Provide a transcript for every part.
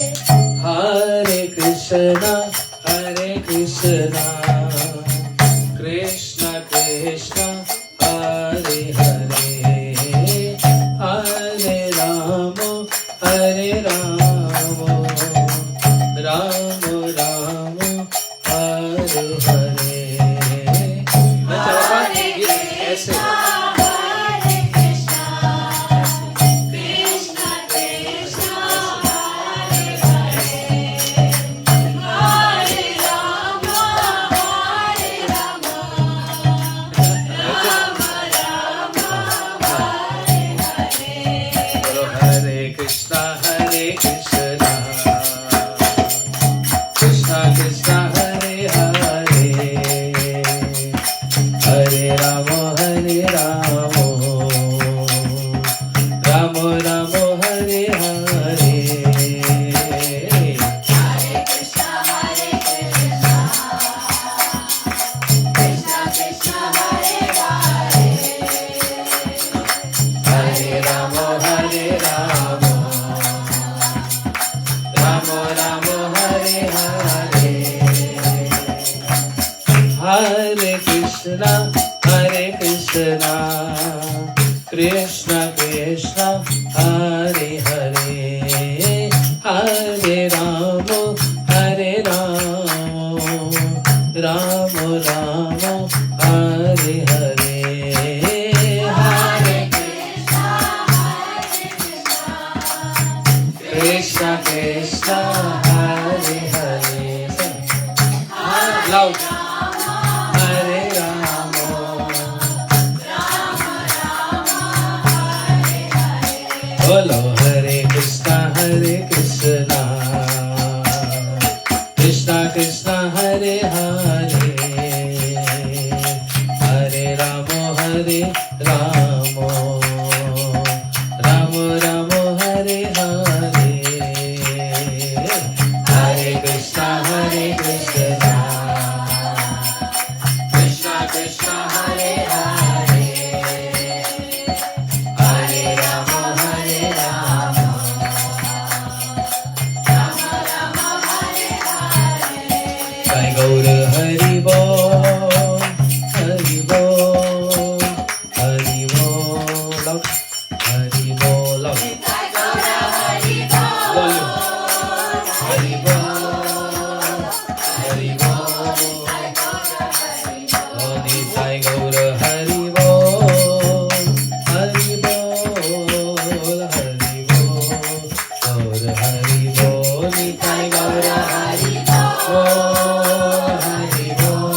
Hare Krishna, Krishna Krishna, Hare Hare, Hare Rama, Hare Rama, Rama Rama, Hare Hare. अच्छा बाबा ये ऐसे Krishna Krishna, Hare Hare, Hare Rama, Hare Rama, Rama Rama, Hare Hare, Hare Krishna Krishna, Hare Hare. Loud. Bolo Hare Krishna, Krishna Krishna, Hare Hare, Hare Rama, Hare Rama, Rama Rama, Hare Hare, Hare Krishna, Krishna Krishna, Hare Hare, Hare Rama, Hare Rama, Rama Rama, Hare Hare. Sai Gaur Hari Bol, Hari Bol, Hari Bol, Hari Bol. Sai Gaur Hari Bol, Hari Bol, Hari Bol. Sai Gaur Hari Bol, Hari Bol, Hari Bol, Gaur Hari Bol, Sai Gaur Hari Bol, Hari Bol,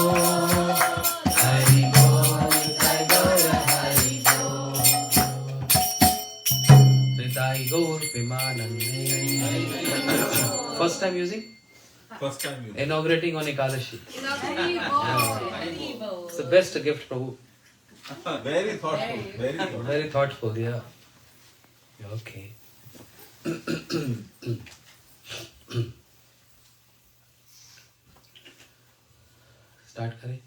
Hari Bol, Sai Gaur Hari Bol. Sai Gaur Premanande. First time using? First time you. Inaugurating on Ekadashi. It's the best gift, Prabhu. Very thoughtful. Very thoughtful. Very thoughtful, yeah. Okay. Start करें.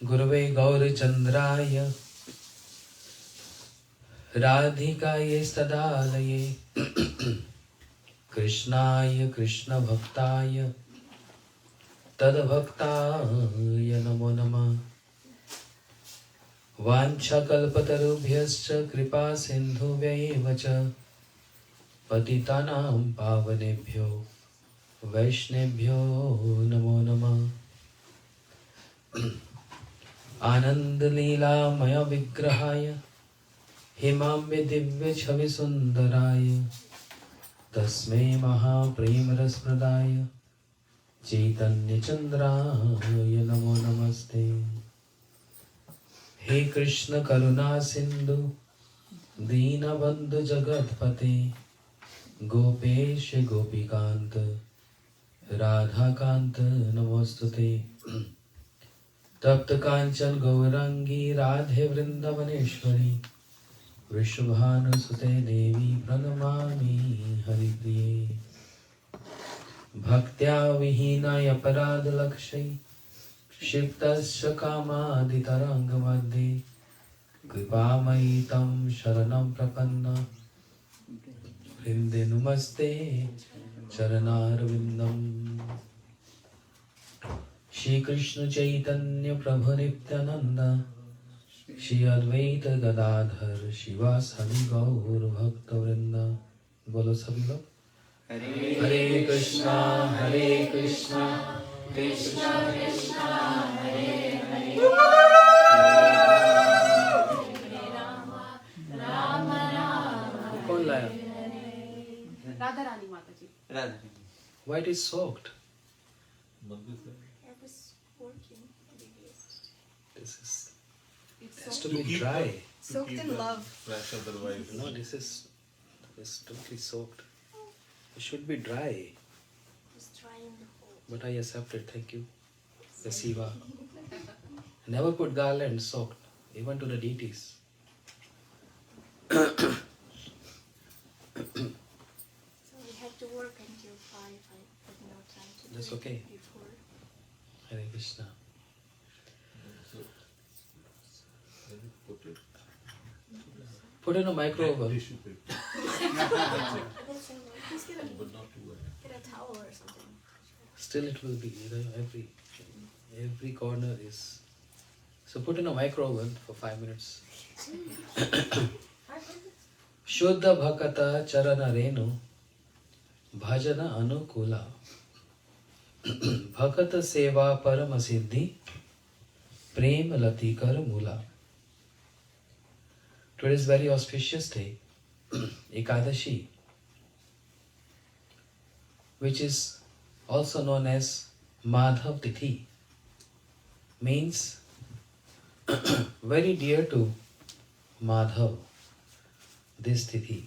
गुरुवे गौरचंद्राय राधिकायै सदालये कृष्णाय कृष्णभक्ताय तद्भक्ताय नमो नमः. वाञ्छाकल्पतरुभ्यश्च कृपा सिन्धुभ्यैव च पतितानां पावनेभ्यो वैष्णवेभ्यो नमो नमः. आनन्दलीलामय विग्रहाय हिमाम्य दिव्य छवि सुंदराय तस्मै महाप्रेमरसप्रदाय चैतन्य चंद्राय नमो नमस्ते. हे कृष्ण करुणा सिंधु दीनबंधु जगतपते गोपेश गोपीकांत राधाकांत नमोस्तुते. तप्त कांचन गौरांगी राधे वृंदावनेश्वरी वृषभानुसुते देवी प्रणमामि हरिप्रिये. भक्त्या विहीनाय अपराधलक्षै क्षिप्तस्य कामादितरङ्गमध्ये कृपामयि तं शरणं प्रपन्न Vrinde Namaste Charanarvindam. Shri Krishna Chaitanya Prabhu Nityananda Shri Advaita Gadadhar Shivasadi Gaur Bhakta Vrinda. Bolo sabhi log. Hare Krishna, Hare Krishna, Krishna Krishna, Hare Hare, Rama Rama. कौन लाया? राधा रानी माता जी. Why it is soaked? I was working. This is It's has so to be dry. Soaked in love. Fresh otherwise. No, this is totally soaked. It should be dry. Just trying the whole. But I accept it. Thank you. The Siva. Never put garland soaked, even to the deities. So we had to work until 5. I had no time to That's do okay. it before. Hare Krishna. So, let me put it. Put in a microwave. Tissue paper, That's all right. Just but not too wet. get a towel or something. Still, it will be. Every corner is. So put in a microwave for 5 minutes. Shuddha Bhakata Charana Renu Bhajana Anukula Bhakata Seva Parama Siddhi Prem Latikar Mula. Today is very auspicious day, Ekadashi, which is also known as Madhav Tithi, means very dear to Madhav, this Tithi.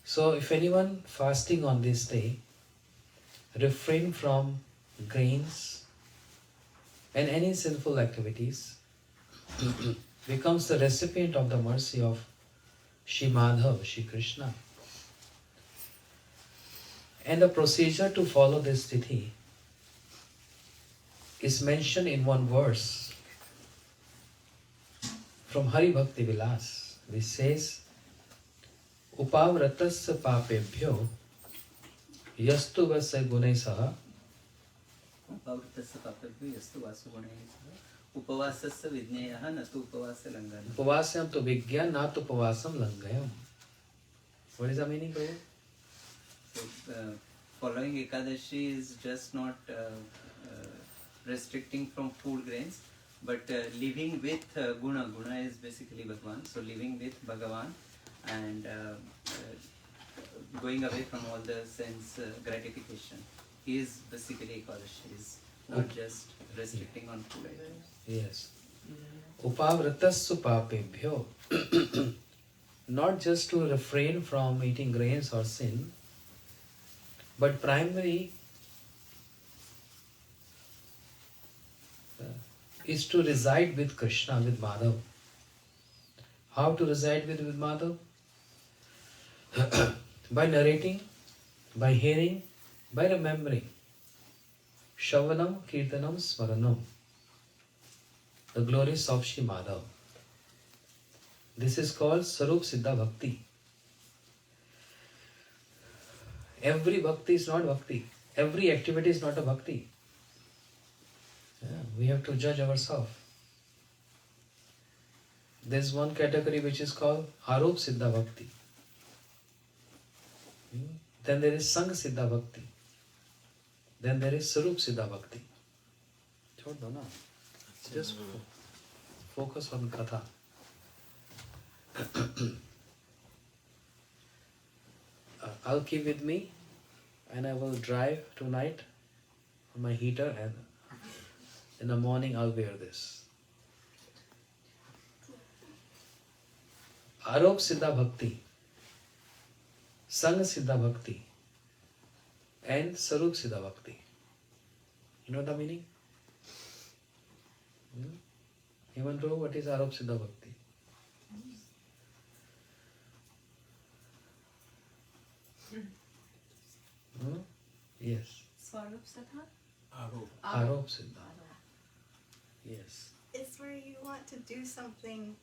So if anyone fasting on this day, refrain from grains and any sinful activities, becomes the recipient of the mercy of Shri Madhav, Shri Krishna. And the procedure to follow this Tithi is mentioned in one verse from Hari Bhakti Vilas, which says, Upavratasya papebhyo yastu vasa gunai saha उपवृत्तस्य पापेभ्यो यस्तु वासुगुणैः सह उपवासस्य विज्ञेयः न तु उपवास्य लङ्घनम्. Upavasyam to vigyan nat upavasam langayam. What is the meaning, Prabhu? So, following Ekadashi is just not restricting from food grains, but living with guna. Guna is basically Bhagavan. So living with Bhagavan and going away from all the sense gratification is basically Ekadashi. Is not just restricting on food items. Yes. Upavratasya papebhyo. Not just to refrain from eating grains or sin, but primary is to reside with Krishna, with Madhav. How to reside with Madhav? By narrating, by hearing, by remembering. Shravanam, Kirtanam, Smaranam. The glories of Shri Madhav. This is called Sarup Siddha Bhakti. Every bhakti is not bhakti. Every activity is not a bhakti. Yeah, we have to judge ourselves. There is one category which is called Arup Siddha Bhakti. Then there is Sang Siddha Bhakti. Then there is Sarup Siddha Bhakti. Chhod do na. Just focus on Katha. I'll keep with me and I will drive tonight on my heater, and in the morning I'll wear this. Arop Siddha Bhakti, Sang Siddha Bhakti, and Sarup Siddha Bhakti. You know the meaning? Even though what is Arop Siddha Bhakti? Yes. Swarup Siddha? Arop Siddha. Yes. It's where you want to do something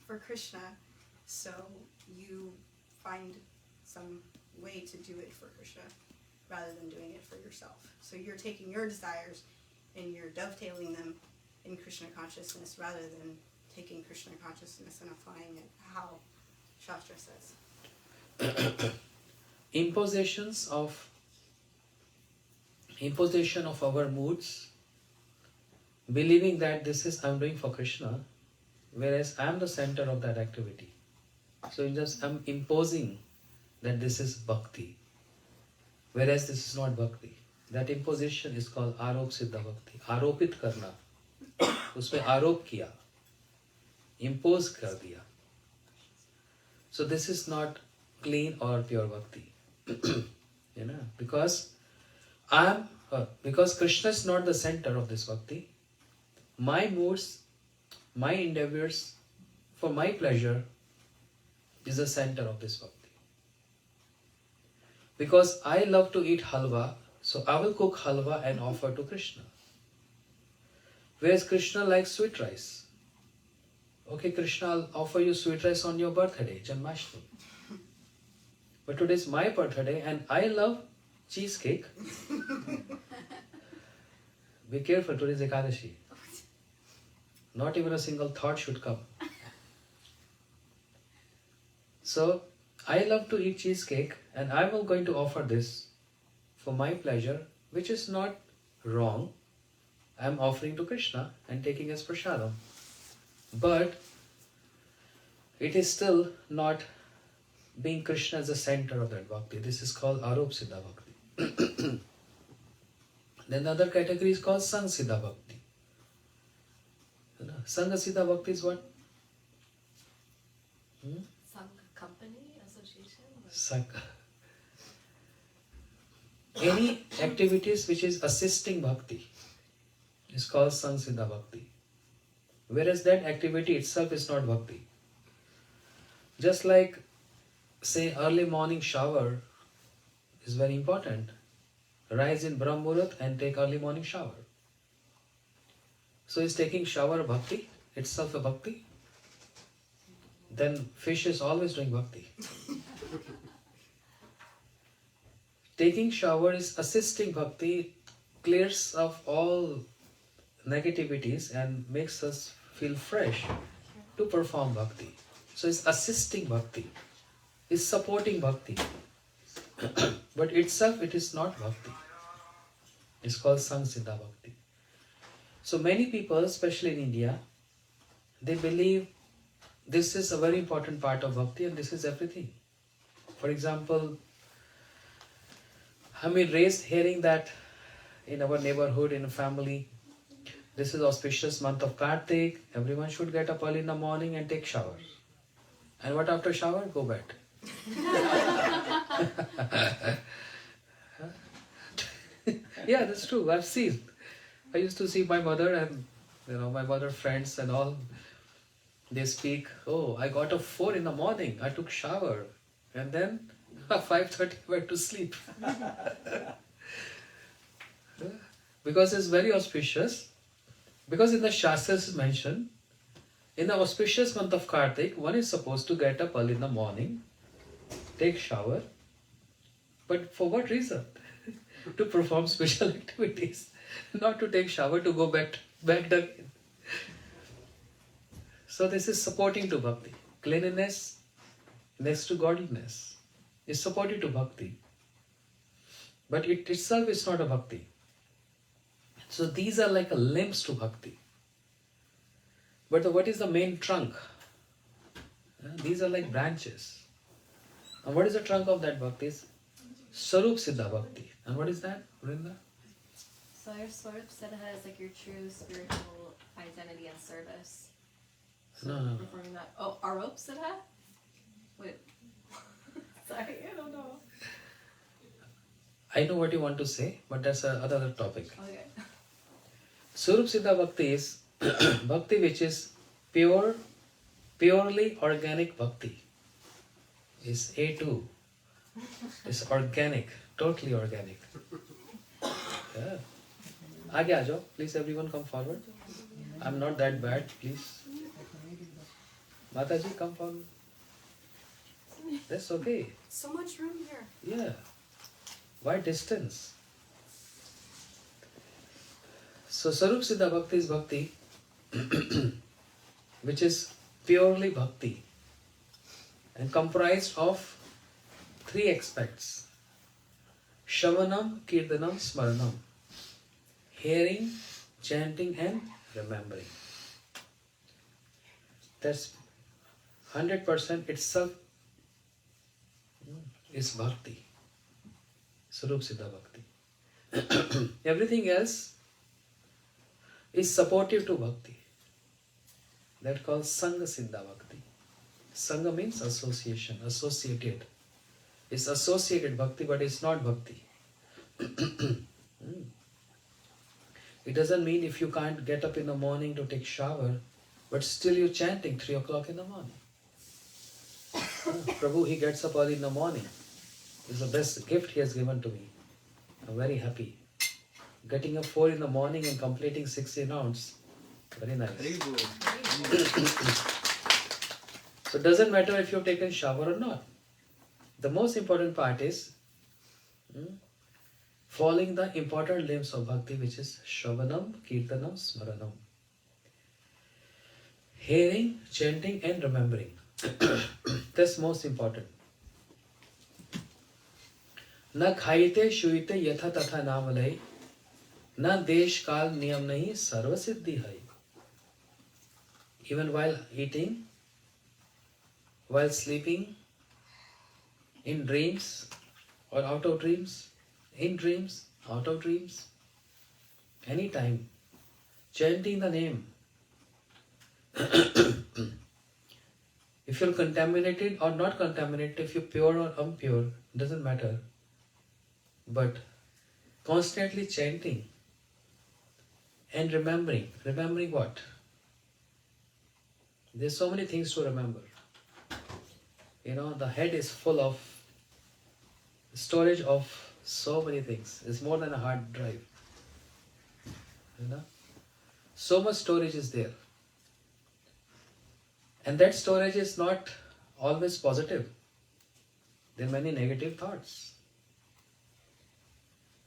for Krishna. So you find some way to do it for Krishna rather than doing it for yourself. So you're taking your desires and you're dovetailing them in Krishna consciousness rather than taking Krishna consciousness and applying it how Shastra says. Imposition of our moods, believing that this is I'm doing for Krishna, whereas I'm the center of that activity. So I'm imposing that this is bhakti, whereas this is not bhakti. That imposition is called arop siddha bhakti. Aropit karna, उसमें आरोप किया, impose कर दिया. So this is not clean or pure bhakti. You know, because Krishna is not the center of this bhakti. My moods, my endeavors for my pleasure is the center of this bhakti. Because I love to eat halwa, so I will cook halwa and offer to Krishna. Whereas Krishna likes sweet rice. Okay, Krishna, I'll offer you sweet rice on your birthday, Janmashtami. But today is my birthday and I love cheesecake. Be careful, today is Ekadashi. Not even a single thought should come. So, I love to eat cheesecake and I am going to offer this for my pleasure, which is not wrong. I am offering to Krishna and taking as prasadam. But it is still not being Krishna as the center of that bhakti. This is called arop siddha bhakti. Then the other category is called sang siddha bhakti. Sangha siddha bhakti is what? Some company, association? Sangha. Any activities which is assisting bhakti is called sang siddha bhakti. Whereas that activity itself is not bhakti. Just like, say, early morning shower is very important. Rise in Brahm Muhurat and take early morning shower. So is taking shower bhakti itself a bhakti? Then fish is always doing bhakti. Taking shower is assisting bhakti, clears off all negativities and makes us feel fresh to perform bhakti. So it's assisting bhakti, it's supporting bhakti. But itself it is not bhakti. It's called sang siddha bhakti. So many people, especially in India, they believe this is a very important part of bhakti and this is everything. For example, I mean, raised hearing that in our neighborhood, in a family, this is auspicious month of Kartik, everyone should get up early in the morning and take shower. And what after shower? Go bed. Yeah, that's true. I've seen. I used to see my mother and my mother friends and all. They speak, oh, I got up 4 in the morning. I took shower. And then 5:30 went to sleep. Because it's very auspicious. Because in the Shastras is mentioned, in the auspicious month of Kartik, one is supposed to get up early in the morning, take shower. But for what reason? To perform special activities. Not to take shower, to go back again. So this is supporting to bhakti. Cleanliness next to godliness is supportive to bhakti. But it itself is not a bhakti. So these are like a limbs to bhakti. But what is the main trunk? These are like branches. And what is the trunk of that bhakti? Sarup Siddha Bhakti. And what is that, Vrinda? So your Swarup Siddha is like your true spiritual identity and service. So No. performing that. Oh, Arop Siddha? Wait. Sorry, I don't know. I know what you want to say, but that's another topic. Okay. Sarup Siddha Bhakti is bhakti which is purely organic bhakti. Is A2. It's organic, totally organic. Yeah. आगे आ जाओ, please everyone come forward. I'm not that bad, please. Mataji, come forward. That's okay. So much room here. Yeah. Why distance? So Sarup Siddha Bhakti is bhakti which is purely bhakti and comprised of 3 aspects. Shavanam, Kirtanam, Smaranam. Hearing, chanting and remembering. That's 100% itself is bhakti. Sarup Siddha Bhakti. Everything else is supportive to bhakti. That called Sangha Siddha Bhakti. Sangha means association, associated. It's associated bhakti, but it's not bhakti. It doesn't mean if you can't get up in the morning to take shower, but still you're chanting 3 o'clock in the morning. Prabhu, he gets up early in the morning. It's the best gift he has given to me. I'm very happy. Getting up 4 in the morning and completing 60 rounds. Very nice. Very good. So it doesn't matter if you've taken shower or not. The most important part is following the important limbs of bhakti, which is Shravanam, Kirtanam, Smaranam. Hearing, chanting and remembering. That's most important. Na khaite shuite yatha tatha namalai, na desh kal niyam nahi sarva siddhi hai. Even while eating, while sleeping, in dreams or out of dreams, in dreams, out of dreams, anytime, chanting the name. If you're contaminated or not contaminated, if you're pure or impure, doesn't matter. But constantly chanting and remembering. Remembering what? There's so many things to remember. You know, the head is full of storage of so many things. It's more than a hard drive. You know? So much storage is there. And that storage is not always positive. There are many negative thoughts.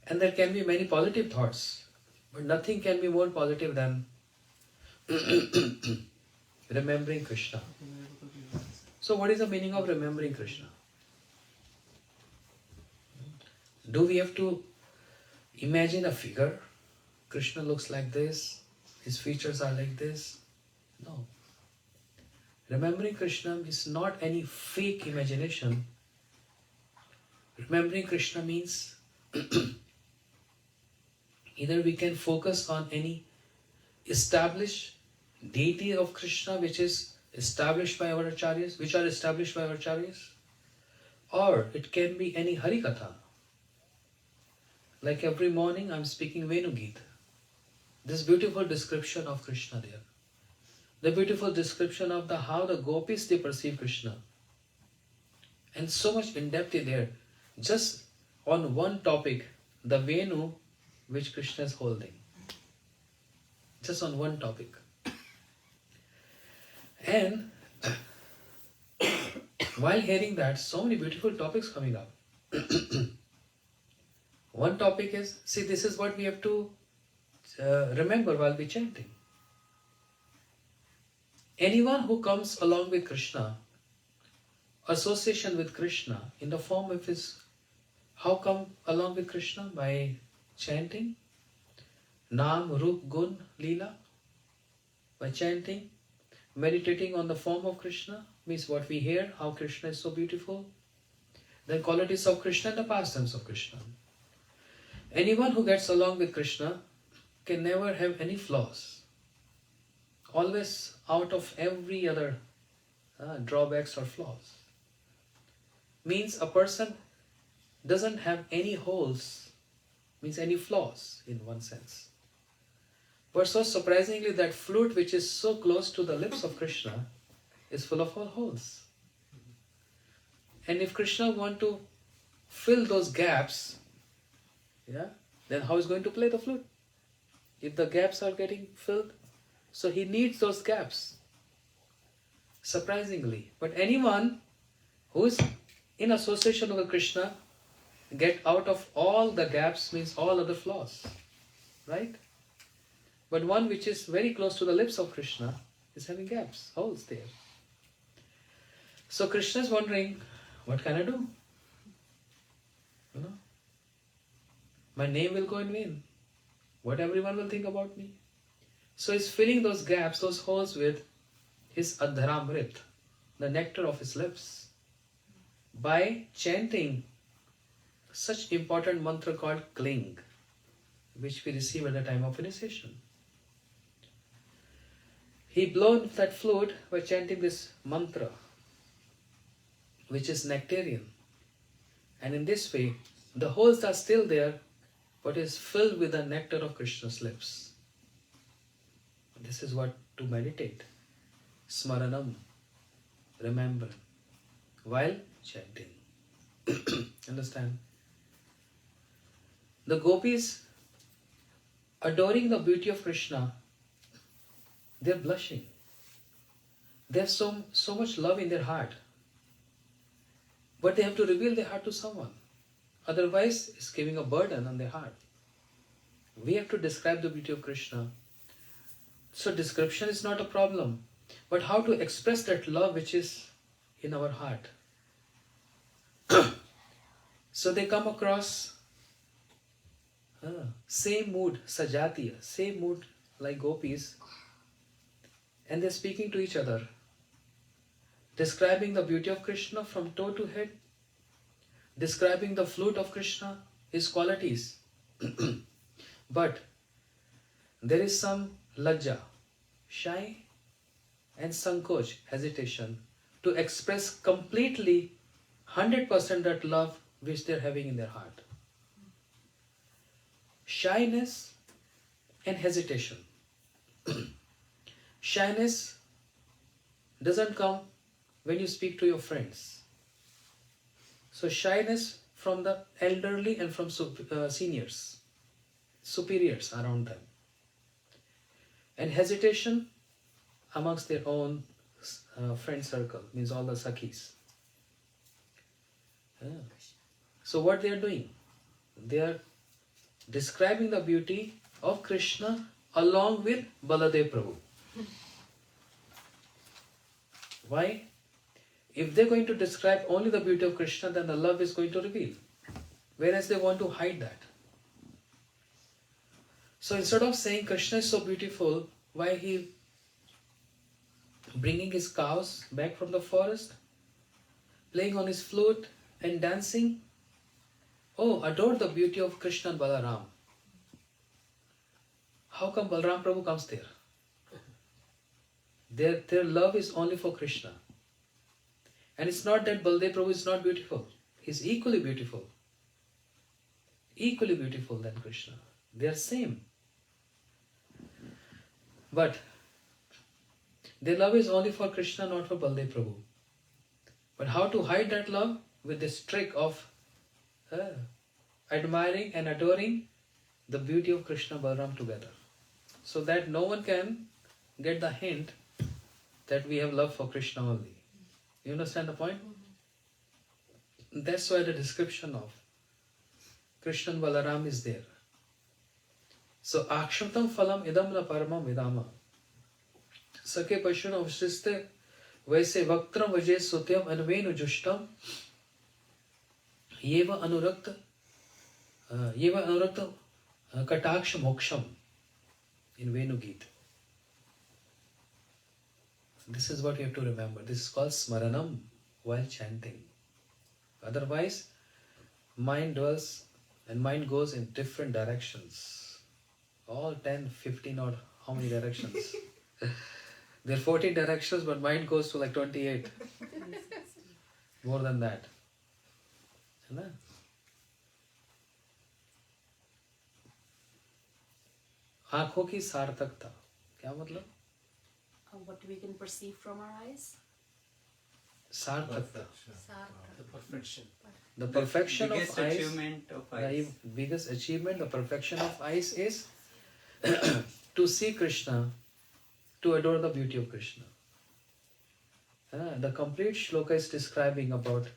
And there can be many positive thoughts. But nothing can be more positive than remembering Krishna. So what is the meaning of remembering Krishna? Do we have to imagine a figure? Krishna looks like this, his features are like this. No. Remembering Krishna is not any fake imagination. Remembering Krishna means either we can focus on any established deity of Krishna which is established by our acharyas, which are established by our acharyas, or it can be any Harikatha. Like every morning I'm speaking Venugit. This beautiful description of Krishna there. The beautiful description of how the gopis they perceive Krishna. And so much in depth in there. Just on one topic, the Venu which Krishna is holding. Just on one topic. And while hearing that, so many beautiful topics coming up. One topic is, see, this is what we have to remember while we chanting. Anyone who comes along with Krishna, association with Krishna in the form of his, how come along with Krishna? By chanting Naam, Rup, Gun, Leela. By chanting, meditating on the form of Krishna, means what we hear, how Krishna is so beautiful. Then qualities of Krishna and the pastimes of Krishna. Anyone who gets along with Krishna can never have any flaws. Always out of every other drawbacks or flaws. Means a person doesn't have any holes, means any flaws in one sense. But so surprisingly, that flute which is so close to the lips of Krishna is full of all holes. And if Krishna want to fill those gaps, then how is he going to play the flute? If the gaps are getting filled, so he needs those gaps. Surprisingly. But anyone who is in association with Krishna, get out of all the gaps means all other flaws. Right? But one which is very close to the lips of Krishna is having gaps, holes there. So Krishna is wondering, what can I do? You know? My name will go in vain. What everyone will think about me. So he's filling those gaps, those holes with his Adharamrit, the nectar of his lips, by chanting such important mantra called Kling, which we receive at the time of initiation. He blows that flute by chanting this mantra, which is nectarian. And in this way, the holes are still there, but is filled with the nectar of Krishna's lips. This is what to meditate. Smaranam, remember, while chanting. Understand? The gopis, adoring the beauty of Krishna, they're blushing. They have so much love in their heart. But they have to reveal their heart to someone. Otherwise, it's giving a burden on their heart. We have to describe the beauty of Krishna. So description is not a problem. But how to express that love which is in our heart. So they come across same mood, sajatiya, same mood like gopis. And they're speaking to each other, describing the beauty of Krishna from toe to head, describing the flute of Krishna, his qualities. But there is some lajja, shy, and sankoch, hesitation, to express completely 100% that love which they're having in their heart. Shyness and hesitation. Shyness doesn't come when you speak to your friends. So shyness from the elderly and from seniors, superiors around them. And hesitation amongst their own friend circle, means all the sakhis. So what they are doing? They are describing the beauty of Krishna along with Baladev Prabhu. Why? If they're going to describe only the beauty of Krishna, then the love is going to reveal. Whereas they want to hide that. So instead of saying Krishna is so beautiful, why he bringing his cows back from the forest, playing on his flute and dancing? Oh, adore the beauty of Krishna and Balaram. How come Balaram Prabhu comes there? Their love is only for Krishna. And it's not that Baladev Prabhu is not beautiful. He's equally beautiful. Equally beautiful than Krishna. They are same. But their love is only for Krishna, not for Baladev Prabhu. But how to hide that love? With this trick of admiring and adoring the beauty of Krishna and Balaram together. So that no one can get the hint that we have love for Krishna only. You understand the point? That's why the description of Krishna and Balaram is there. So, akshritam phalam idam na paramam vidama. Sakhe pashuna avshriste vaise vaktram vaje sutyam anvenu jushtam yeva anurakta kataksha moksham in Venu Geet. This is what you have to remember. This is called smaranam while chanting. Otherwise, mind dwells and mind goes in different directions. All 10, 15 or how many directions? There are 14 directions, but mind goes to like 28. More than that. है ना? आंखों की सार्थकता क्या मतलब? What we can perceive from our eyes. सार्थकता. The perfection. The perfection biggest of eyes. achievement of eyes. The biggest achievement, the perfection of eyes is to see Krishna, to adore the beauty of Krishna. The complete shloka is describing about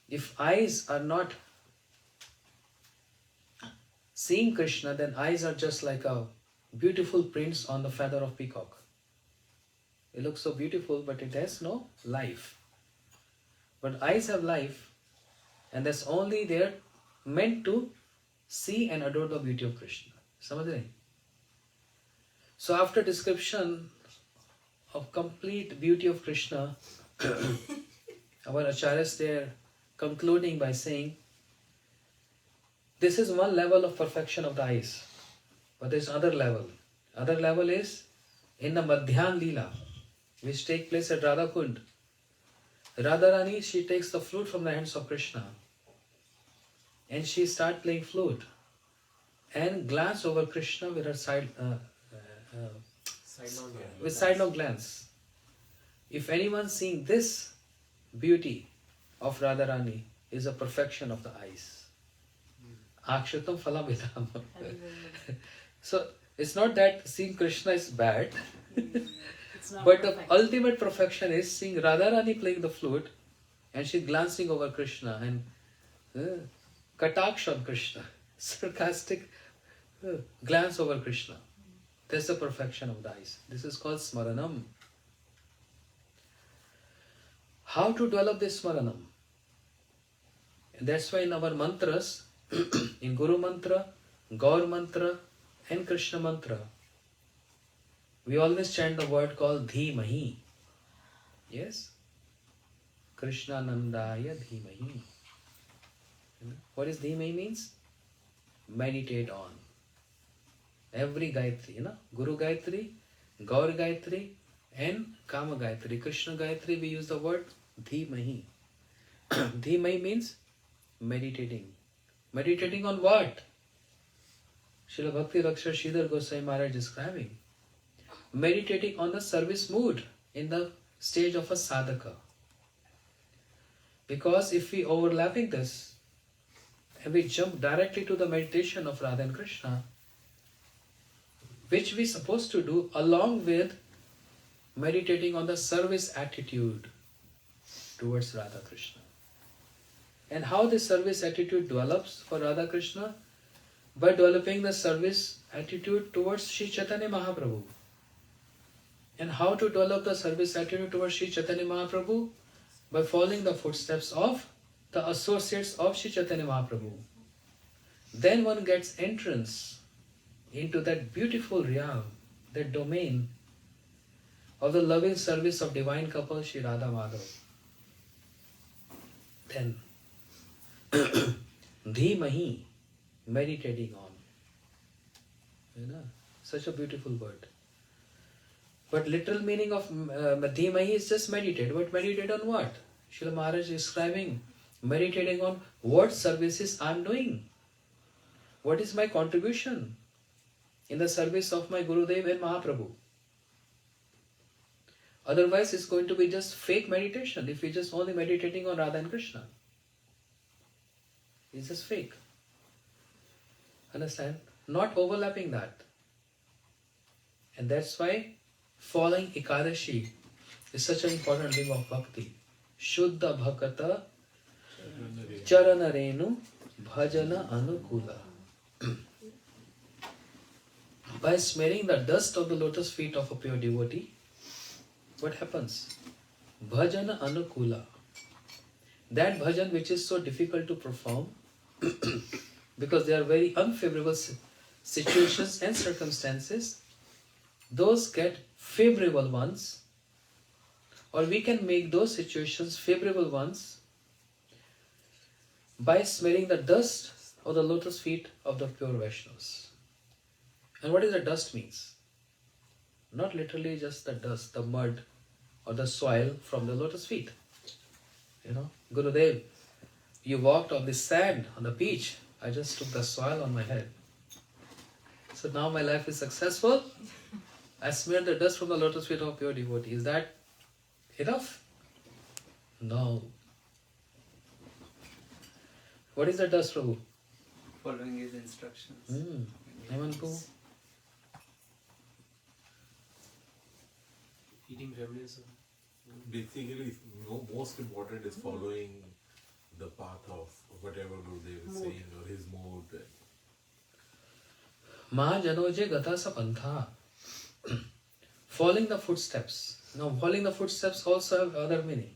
If eyes are not seeing Krishna, then eyes are just like a beautiful prints on the feather of peacock. It looks so beautiful, but it has no life. But eyes have life, and that's only they're meant to see and adore the beauty of Krishna. समझ रहे? So after description of complete beauty of Krishna, our acharyas there concluding by saying, this is one level of perfection of the eyes, but there's another level. Other level is in the Madhyan Leela, which take place at Radha Kund. Radharani, she takes the flute from the hands of Krishna, and she starts playing flute, and glance over Krishna with her sidelong glance. If anyone seeing this beauty of Radharani is a perfection of the eyes. Akshatam phalamidam. So it's not that seeing Krishna is bad, It's not but perfect. the ultimate perfection is seeing Radharani playing the flute and she glancing over Krishna and kataksh on Krishna, sarcastic glance over Krishna. That's the perfection of the eyes. This is called smaranam. How to develop this smaranam? And that's why in our mantras, in Guru Mantra, Gaur Mantra and Krishna Mantra, we always chant the word called Dhimahi. Yes? Krishna Nandaya Dhimahi. What is Dhimahi means? Meditate on. Every Gayatri, Guru Gayatri, Gaur Gayatri and Kama Gayatri. Krishna Gayatri, we use the word Dhimahi. Dhimahi means meditating. Meditating on what? Srila Bhakti Rakshar Sridhar Goswami Maharaj describing. Meditating on the service mood in the stage of a sadhaka. Because if we overlapping this and we jump directly to the meditation of Radha and Krishna, which we supposed to do along with meditating on the service attitude towards Radha Krishna. And how this service attitude develops for Radha Krishna? By developing the service attitude towards Sri Chaitanya Mahaprabhu. And how to develop the service attitude towards Sri Chaitanya Mahaprabhu? By following the footsteps of the associates of Sri Chaitanya Mahaprabhu. Then one gets entrance into that beautiful realm, that domain of the loving service of divine couple Sri Radha Madhav. Then Dhimahi, meditating on. Such a beautiful word. But literal meaning of Dhimahi is just meditate. But meditate on what? Srila Maharaj is describing meditating on what services I am doing. What is my contribution in the service of my Gurudev and Mahaprabhu? Otherwise it's going to be just fake meditation if we're just only meditating on Radha and Krishna. It's just fake. Understand? Not overlapping that. And that's why following Ekadashi is such an important limb of bhakti. Shuddha bhakata charanarenu bhajana anukula. By smearing the dust of the lotus feet of a pure devotee, what happens? Bhajana anukula. That bhajan which is so difficult to perform because there are very unfavorable situations and circumstances, those get favorable ones, or we can make those situations favorable ones by smearing the dust of the lotus feet of the pure Vaishnavas. And what is the dust means? Not literally just the dust, the mud or the soil from the lotus feet. Gurudev, you walked on the sand on the beach. I just took the soil on my head. So now my life is successful. I smeared the dust from the lotus feet of a pure devotee. Is that enough? No. What is the dust, Prabhu? Following his instructions. Hemantu? Eating remnants of Basically, most important is following the path of whatever Gurudev is saying or his mood. Mahajanoje Gatasa Pantha. Following the footsteps. Now, following the footsteps also have other meaning.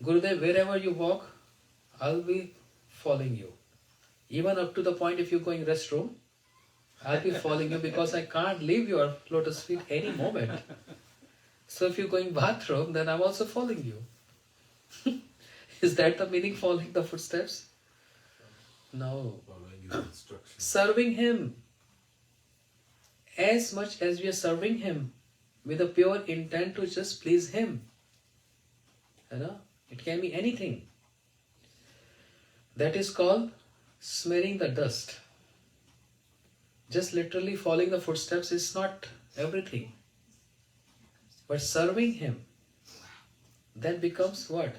Gurudev, wherever you walk, I'll be following you. Even up to the point if you're going restroom, I'll be following you because I can't leave your lotus feet any moment. So if you're going bathroom, then I'm also following you. Is that the meaning, following the footsteps? No. Following his instructions. Serving Him. As much as we are serving Him with a pure intent to just please Him. You know, it can be anything. That is called smearing the dust. Just literally following the footsteps is not everything. But serving Him, then becomes what?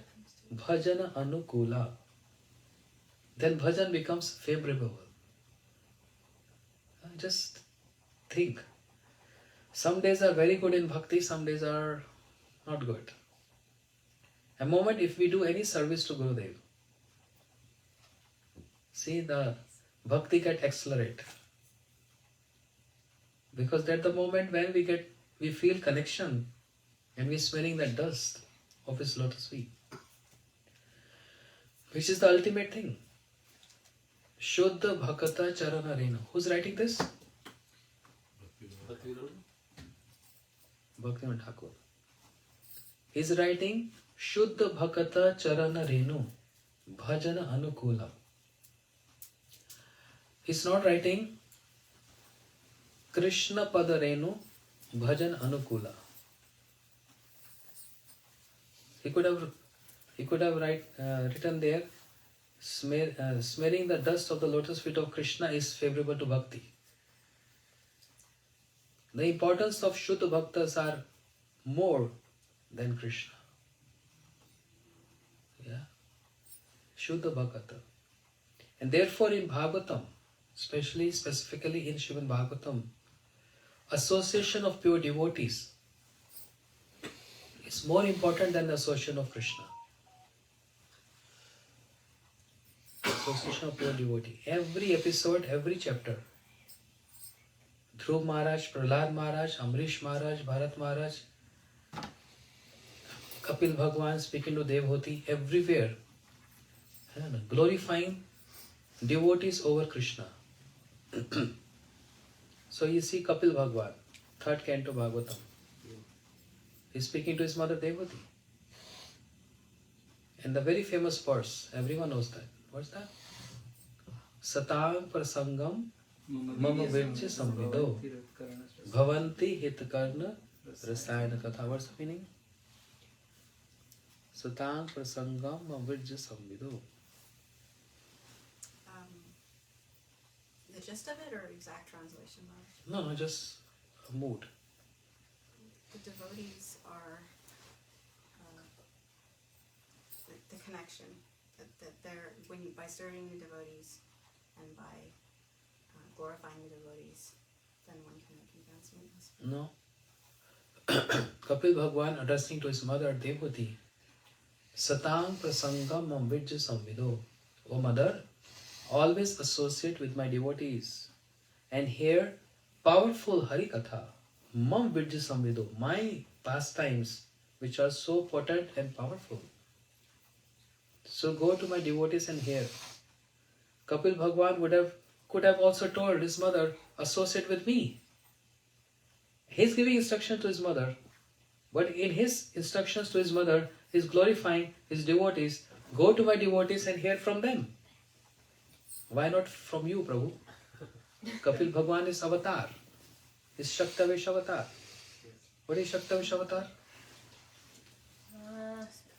Bhajana Anukula. Then bhajan becomes favorable. Just think. Some days are very good in bhakti, some days are not good. A moment if we do any service to Gurudev, see the bhakti get accelerate. Because that's the moment when we feel connection and we're smelling the dust of His lotus feet. Which is the ultimate thing. Shuddha Bhakata Charana Renu. Who's writing this? Bhaktivinoda Thakur. He's writing Shuddha Bhakata Charana Renu Bhajana Anukula. He's not writing Krishna Pada Renu Bhajan Anukula. He could have written there, smearing the dust of the lotus feet of Krishna is favorable to bhakti. The importance of Shuddha Bhaktas are more than Krishna. Yeah. Shuddha Bhakata. And therefore in Bhagavatam, specifically in Srimad Bhagavatam, association of pure devotees is more important than the association of Krishna. Association of pure devotee. Every episode, every chapter. Dhruv Maharaj, Prahlad Maharaj, Amrish Maharaj, Bharat Maharaj, Kapil Bhagwan speaking to Devhuti, everywhere. Glorifying devotees over Krishna. So you see Kapil Bhagwan, 3rd canto Bhagavatam. He's speaking to his mother Devhuti. And the very famous verse, everyone knows that. What's that? Satang prasangam mama virja samvido bhavanti hitkarna rasayana katha. What's the meaning? Satang prasangam mama virja samvido. The gist of it or exact translation, Raj? No, just a mood. The devotees are the connection that they're by serving the devotees and by glorifying the devotees, then one can make advancements. No. Kapil Bhagwan addressing to his mother Devhuti, Satang prasangam mam virja samvido. O mother, always associate with my devotees and hear powerful Harikatha, mam virja samvido, my pastimes which are so potent and powerful. So go to my devotees and hear. Kapil Bhagwan could have also told his mother, associate with me. He's giving instruction to his mother, but in his instructions to his mother, he's glorifying his devotees. Go to my devotees and hear from them. Why not from you, Prabhu? Kapil Bhagwan is avatar. Is Shaktavish avatar. What is Shaktavish avatar?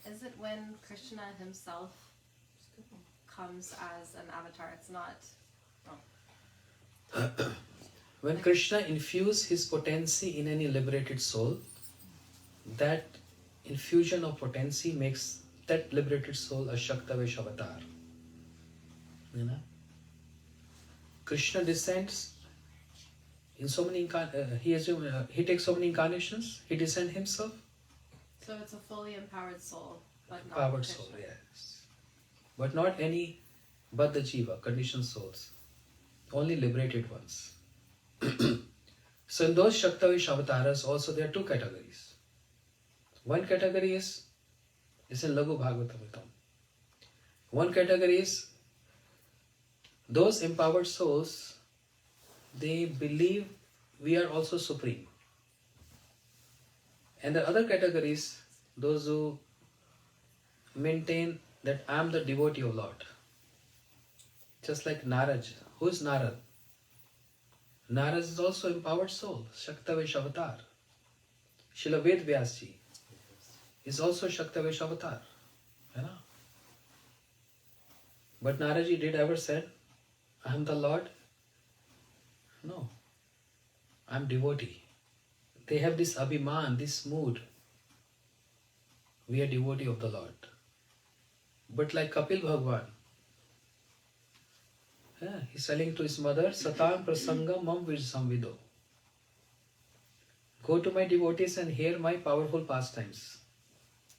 Is it when Krishna himself comes as an avatar? It's not. When Krishna infuses his potency in any liberated soul, that infusion of potency makes that liberated soul a Shaktavish avatar. You know? Krishna descends in so many he takes so many incarnations, he descends himself. So it's a fully empowered soul, but not Empowered Krishna. soul, yes. but not any but the jiva, conditioned souls, only liberated ones. So in those Shaktavish avatars also there are two categories. One category is in Laghu Bhagavatam. One category is those empowered souls, they believe we are also supreme. And the other category is those who maintain that I am the devotee of Lord. Just like Naraj. Who is Narad? Narad is also empowered soul, Shaktavish avatar. Srila Ved Vyasji is also Shaktavish avatar. You know? But Naraji did ever said, I am the Lord? No. I am devotee. They have this abhiman, this mood. We are devotee of the Lord. But like Kapil Bhagwan, he's telling to his mother, Satam prasanga mam samvido. Go to my devotees and hear my powerful pastimes.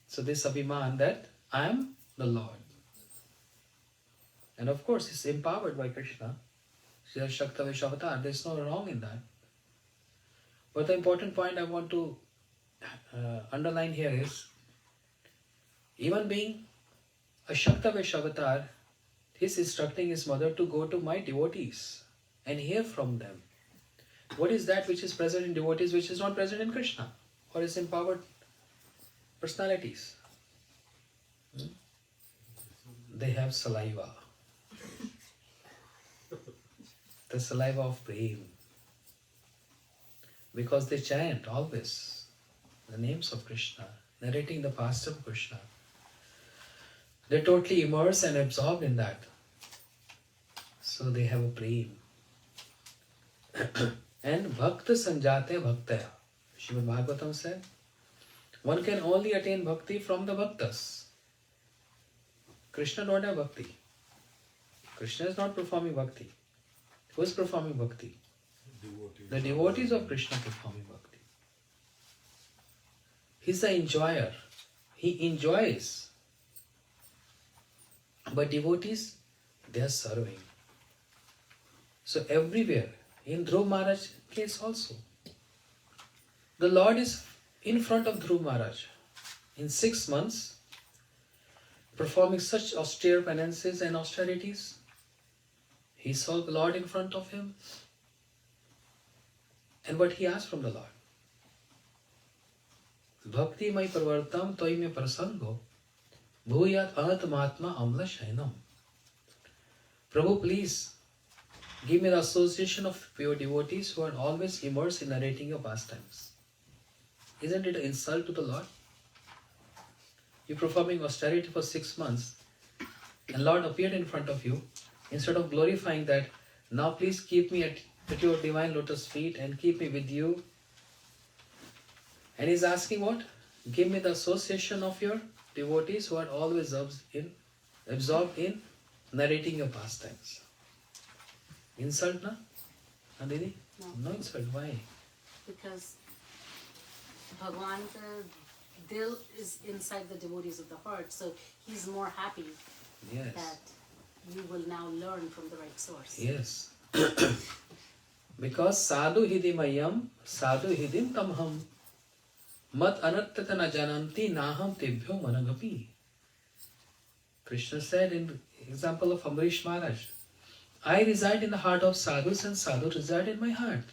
So this abhiman that I am the Lord. And of course, he's empowered by Krishna. He's a Shaktavish avatar. There's no wrong in that. But the important point I want to underline here is, even being a Shaktavish avatar, he's instructing his mother to go to my devotees and hear from them. What is that which is present in devotees which is not present in Krishna or his empowered personalities? They have saliva. The saliva of prem. Because they chant always the names of Krishna, narrating the past of Krishna. They're totally immersed and absorbed in that. So they have a prem. And bhakta sanjate bhaktaya. Srimad Bhagavatam said, one can only attain bhakti from the bhaktas. Krishna don't have bhakti. Krishna is not performing bhakti. Who is performing bhakti? The devotees of Krishna performing bhakti. He's the enjoyer. He enjoys. But devotees, they are serving. So everywhere, in Dhruv Maharaj case also, the Lord is in front of Dhruv Maharaj in 6 months, performing such austere penances and austerities. He saw the Lord in front of him. And what he asked from the Lord? Bhakti mai parvartam toi me prasango bhuyat atmatma amla shainam. Prabhu, please give me the association of pure devotees who are always immersed in narrating your pastimes. Isn't it an insult to the Lord? You're performing austerity for 6 months and Lord appeared in front of you. Instead of glorifying that, now please keep me at your divine lotus feet and keep me with you. And he's asking what? Give me the association of your devotees who are always absorbed in narrating your pastimes. Insult, na? Didi? No. No insult. Why? Because Bhagwan, the dil is inside the devotees of the heart, so he's more happy Yes. that you will now learn from the right source. Yes. Because sadhu hidimayam, sadhu hidim tamham, mat anattata na jananti naham tebhyo managapi. Krishna said in example of Amrish Maharaj, I reside in the heart of sadhus and sadhus reside in my heart.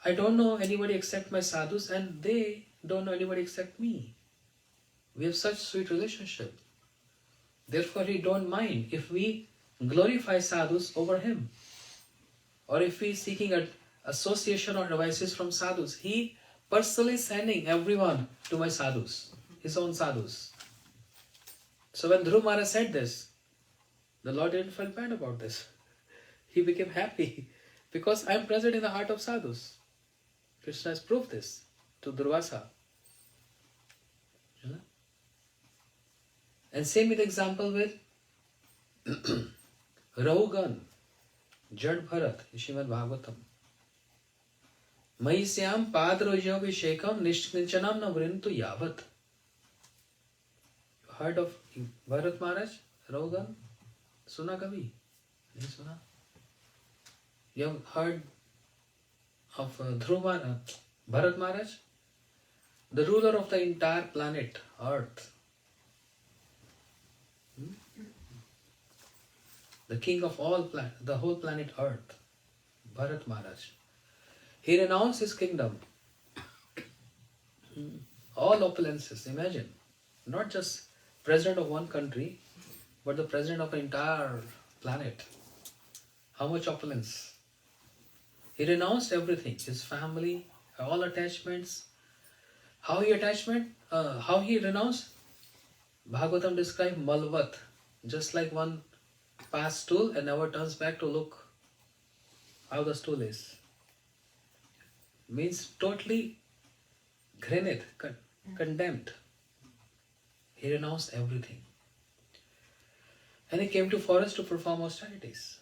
I don't know anybody except my sadhus and they don't know anybody except me. We have such sweet relationship. Therefore he don't mind if we glorify sadhus over him. Or if he is seeking an association or advices from sadhus, he personally sending everyone to my sadhus, his own sadhus. So when Dhruv Maharaj said this, the Lord didn't feel bad about this. He became happy because I am present in the heart of sadhus. Krishna has proved this to Durvasa. You know? And same with example with Rahugan, Jad Bharat, Srimad Bhagavatam. Mahisyam padrajabhishekam nishkinchanam na vrintu yavat. Heard of Bharat Maharaj? Rogan? Suna kabhi? Nahi suna? You have heard of Bharat Maharaj? The ruler of the entire planet, Earth. The king of the whole planet Earth, Bharat Maharaj. He renounced his kingdom. All opulences, imagine. Not just president of one country, but the president of the entire planet. How much opulence? He renounced everything, his family, all attachments. How he renounced? Bhagavatam described Malvat, just like one past stool and never turns back to look how the stool is. Means totally granite, condemned. He renounced everything. And he came to forest to perform austerities.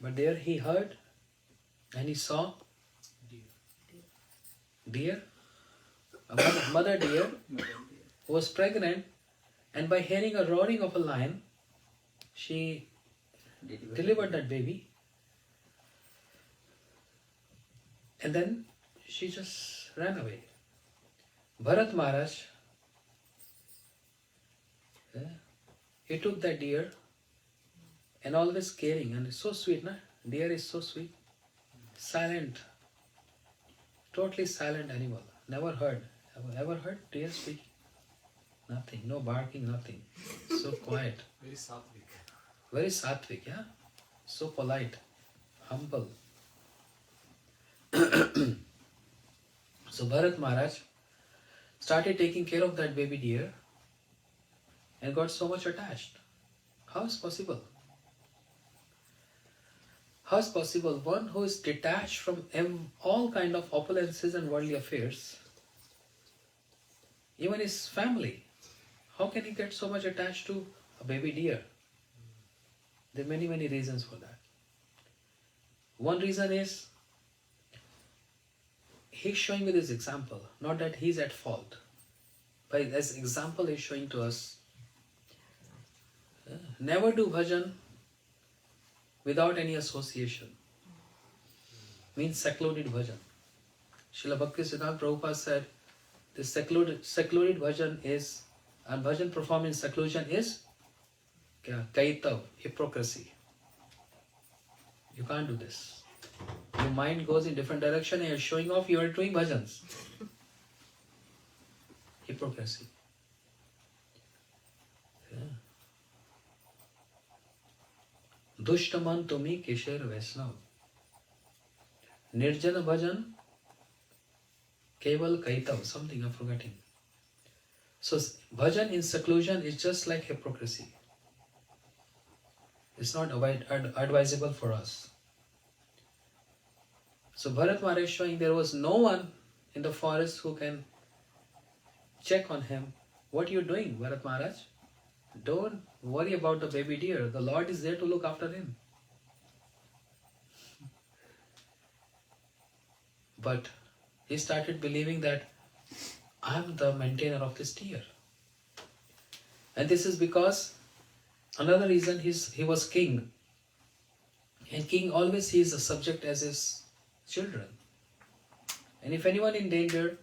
But there he heard and he saw deer, a mother deer who was pregnant, and by hearing a roaring of a lion, she delivered that baby. And then she just ran away. Bharat Maharaj, he took that deer and always caring, and it's so sweet, na? Deer is so sweet. Silent, totally silent animal. Never heard. Ever heard deer speak? Nothing, no barking, nothing. So quiet. Very sattvic. Very sattvic, yeah? So polite, humble. So Bharat Maharaj started taking care of that baby deer and got so much attached. How is possible? How is possible? One who is detached from all kind of opulences and worldly affairs, even his family, how can he get so much attached to a baby deer? There are many, many reasons for that. One reason is he's showing with his example, not that he's at fault. But as example he's showing to us, never do bhajan without any association. Means secluded bhajan. Srila Bhaktisiddhanta Prabhupada said, the secluded bhajan is, and bhajan performed in seclusion is kaitav, hypocrisy. You can't do this. Your mind goes in different direction and you're showing off you are doing bhajans. Hypocrisy. Dushtaman tumi kisher Vaisnav. Nirjana bhajan keval kaitav, something I'm forgetting. So bhajan in seclusion is just like hypocrisy. It's not advisable for us. So Bharat Maharaj is showing there was no one in the forest who can check on him. What are you doing, Bharat Maharaj? Don't worry about the baby deer. The Lord is there to look after him. But he started believing that I am the maintainer of this deer. And this is because another reason he was king. And king always sees the subject as his children. And if anyone in danger,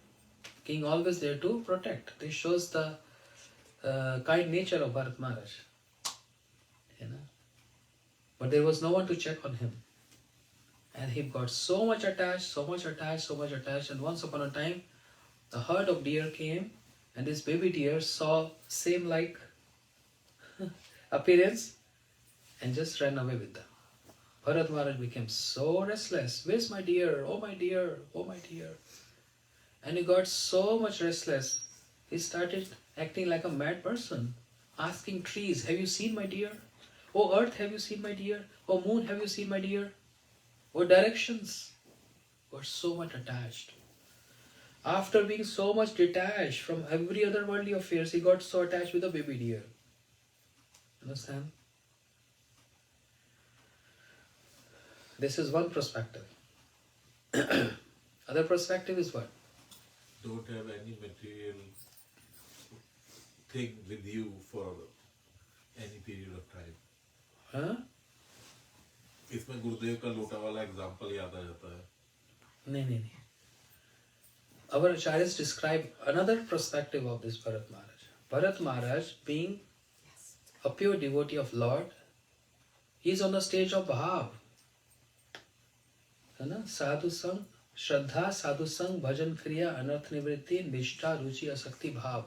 king always there to protect. This shows the kind nature of Bharat Maharaj. But there was no one to check on him. And he got so much attached, and once upon a time, the herd of deer came, and this baby deer saw same like appearance, and just ran away with them. Bharat Maharaj became so restless. Where's my deer? Oh my deer, oh my deer. And he got so much restless, he started acting like a mad person, asking trees, have you seen my deer? Oh earth, have you seen my deer? Oh moon, have you seen my deer? Oh directions. Got so much attached. After being so much detached from every other worldly affairs, he got so attached with a baby deer. Understand? This is one perspective. Other perspective is what? Don't have any material thing with you for any हाँ? इसमें गुरुदेव का लोटा वाला example याद आ जाता है. नहीं. Our acharyas describe another perspective of this Bharat Maharaj. Bharat Maharaj, being a pure devotee of Lord, he is on the stage of bhav. है ना? साधु संग, श्रद्धा, साधु संग, bhajan kriya, anarth nivritti, nishtha, ruchi, asakti, bhav.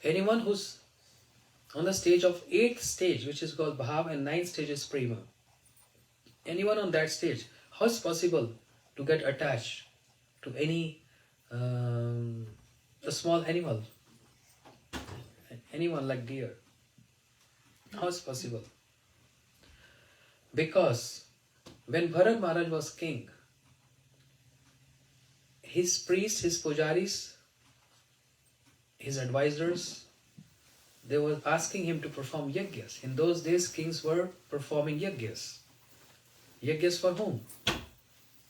Anyone who's on the stage of 8th stage, which is called bhav, and 9th stage is prema. Anyone on that stage, how is possible to get attached to any a small animal, anyone like deer? How is possible? Because when Bharat Maharaj was king, his priests, his pujaris, his advisors, they were asking him to perform yagyas. In those days, kings were performing yagyas. Yagyas for whom?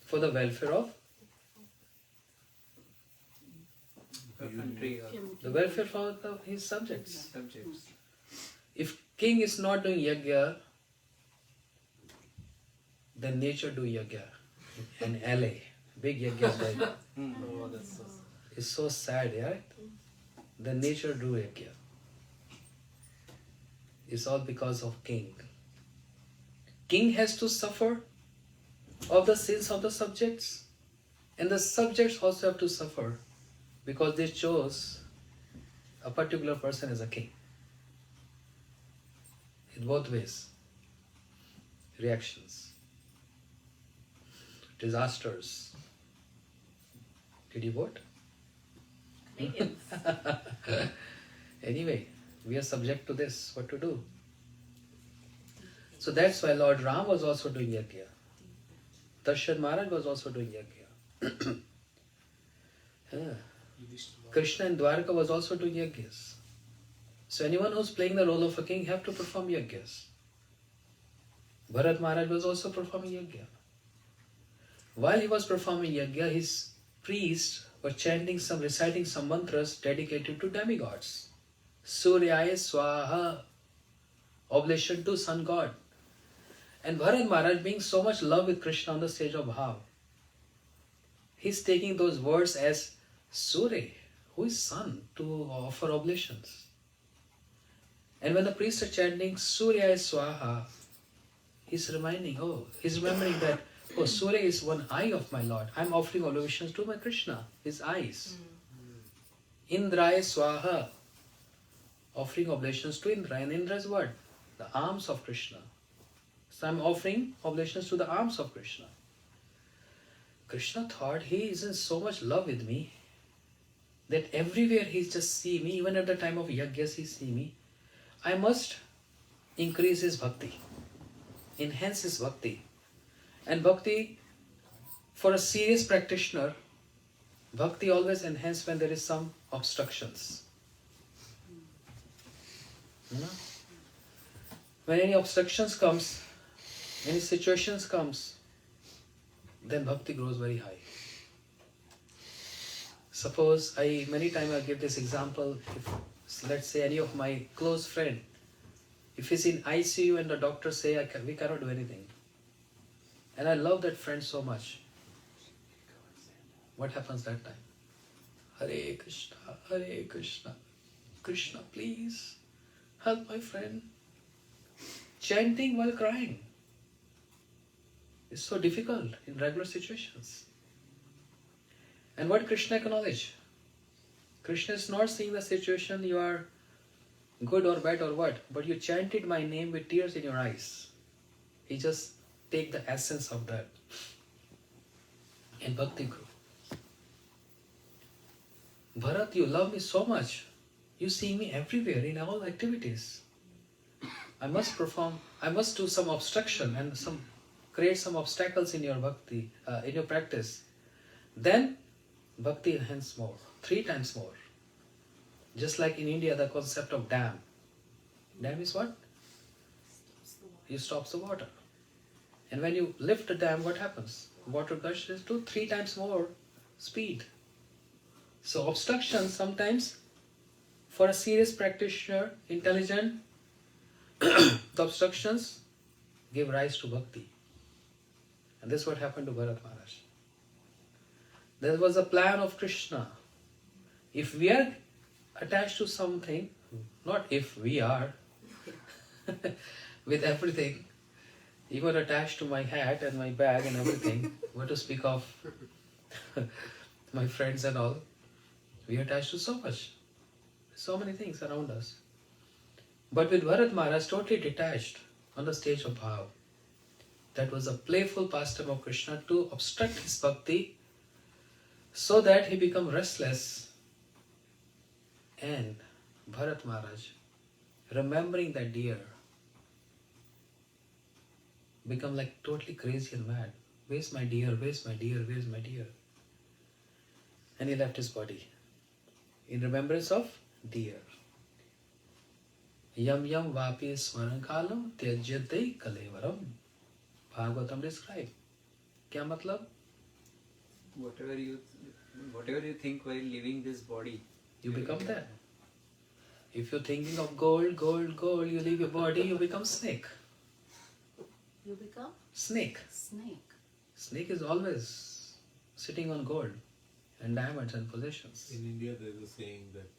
For the welfare of Country or the welfare for his subjects. subjects. If king is not doing yajna, then nature do yajna. In LA, big yajnas like Oh, that's so. it's so sad, yeah. The nature do yajna. It's all because of king. King has to suffer of the sins of the subjects, and the subjects also have to suffer because they chose a particular person as a king. In both ways. Reactions. Disasters. Did you vote? Anyway, we are subject to this. What to do? So that's why Lord Ram was also doing yajna. Darshan Maharaj was also doing yajna. Yeah. Krishna in Dwarka was also doing yajnas. So anyone who's playing the role of a king have to perform yajnas. Bharat Maharaj was also performing yajna. While he was performing yajna, his priests were reciting some mantras dedicated to demigods. Suryaya Swaha, oblation to sun god. And Bharat Maharaj, being so much love with Krishna on the stage of Bhav, he's taking those words as Surya, who is sun, to offer oblations. And when the priests are chanting Surya Swaha, he's remembering that, oh, Surya is one eye of my Lord. I'm offering oblations to my Krishna, his eyes. Indraya Swaha, offering oblations to Indra. And Indra is what? The arms of Krishna. So I'm offering oblations to the arms of Krishna. Krishna thought he is in so much love with me that everywhere he just see me, even at the time of yajnas he see me. I must increase his bhakti, enhance his bhakti. And bhakti, for a serious practitioner, bhakti always enhances when there is some obstructions. You know? When any obstructions comes, any situations comes, then bhakti grows very high. Suppose many times I give this example, if let's say any of my close friend, if he's in ICU and the doctor say we cannot do anything, and I love that friend so much, what happens that time? Hare Krishna, Krishna please help my friend. Chanting while crying is so difficult in regular situations. And what Krishna acknowledge? Krishna is not seeing the situation you are good or bad or what, but you chanted my name with tears in your eyes. He just take the essence of that. And bhakti grew. Bharat, you love me so much. You see me everywhere in all activities. I must do some obstruction and create some obstacles in your bhakti, in your practice. Then bhakti enhance more, 3 times more. Just like in India, the concept of dam. Dam is what? You stops the water. And when you lift the dam, what happens? Water gushes to 3 times more speed. So obstructions sometimes, for a serious practitioner, intelligent, the obstructions give rise to bhakti. And this is what happened to Bharat Maharaj. There was a plan of Krishna. If we are attached to something, not if we are, with everything, even attached to my hat and my bag and everything, what to speak of my friends and all, we are attached to so much, so many things around us. But with Bharat Maharaj, totally detached on the stage of Bhav. That was a playful pastime of Krishna to obstruct his bhakti so that he become restless. And Bharat Maharaj, remembering that deer, become like totally crazy and mad. Where's my deer? Where's my deer? Where's my deer? And he left his body in remembrance of deer. Yam yam vapi smarankalam tyajyate kalevaram. Bhagavatam describe. Kya matlab? Whatever you think while leaving this body, You become that. If you're thinking of gold, gold, gold, you leave your body, you become snake. You become Snake. snake. Snake is always sitting on gold and diamonds and possessions. In India, there is a saying that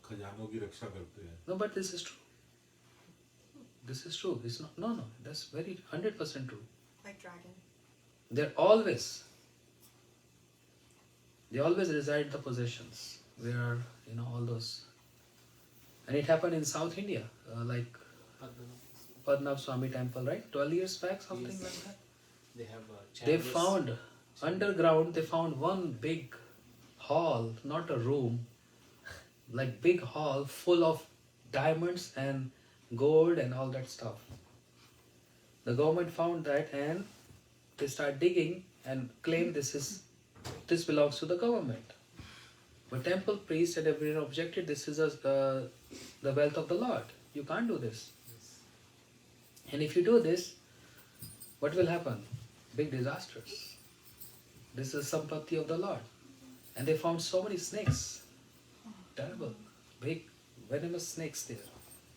खजानों की रक्षा करते हैं. No, but this is true. This is true. It's not. No, that's very 100% true. Like dragon. They always reside the possessions. Where all those, and it happened in South India, like Padmanabh Swami temple, right? 12 years back, something Yes. like that. They have They chambers. found underground. They found one big hall, not a room, like big hall full of diamonds and gold and all that stuff. The government found that and they start digging and claim this belongs to the government. But temple priest and everyone objected. This is the wealth of the Lord. You can't do this. And if you do this, what will happen? Big disasters. This is sampatti of the Lord. And they found so many snakes. Terrible. Big venomous snakes there,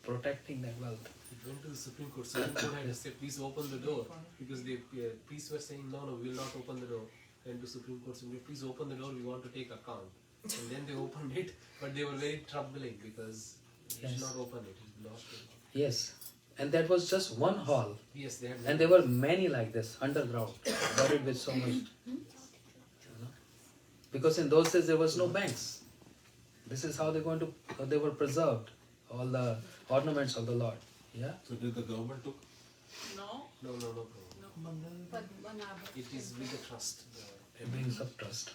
protecting that wealth. It went to the Supreme Court. Supreme Court had said, please open the door. Because the priests were saying, no, we will not open the door. And the Supreme Court said, please open the door, we want to take account. And then they opened it, but they were very troubling because you should not open it. It belongs to God. Yes. And that was just one hall. Yes, they had. And there were many like this, underground, buried with so much. Because in those days there was no banks. This is how they were preserved, all the ornaments of the Lord. Yeah? So did the government took? No. No problem. It is with the trust. It brings up trust.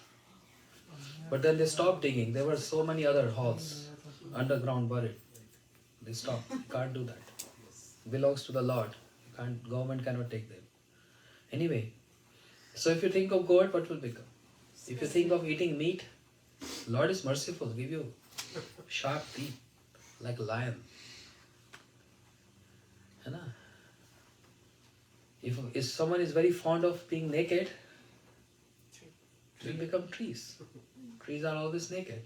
But then they stopped digging. There were so many other halls, underground buried. They stopped. You can't do that. Belongs to the Lord. Government cannot take them. Anyway, so if you think of gold, what will become? If you think of eating meat, Lord is merciful, give you sharp teeth like a lion. है ना? If someone is very fond of being naked, will become trees. Trees are always naked.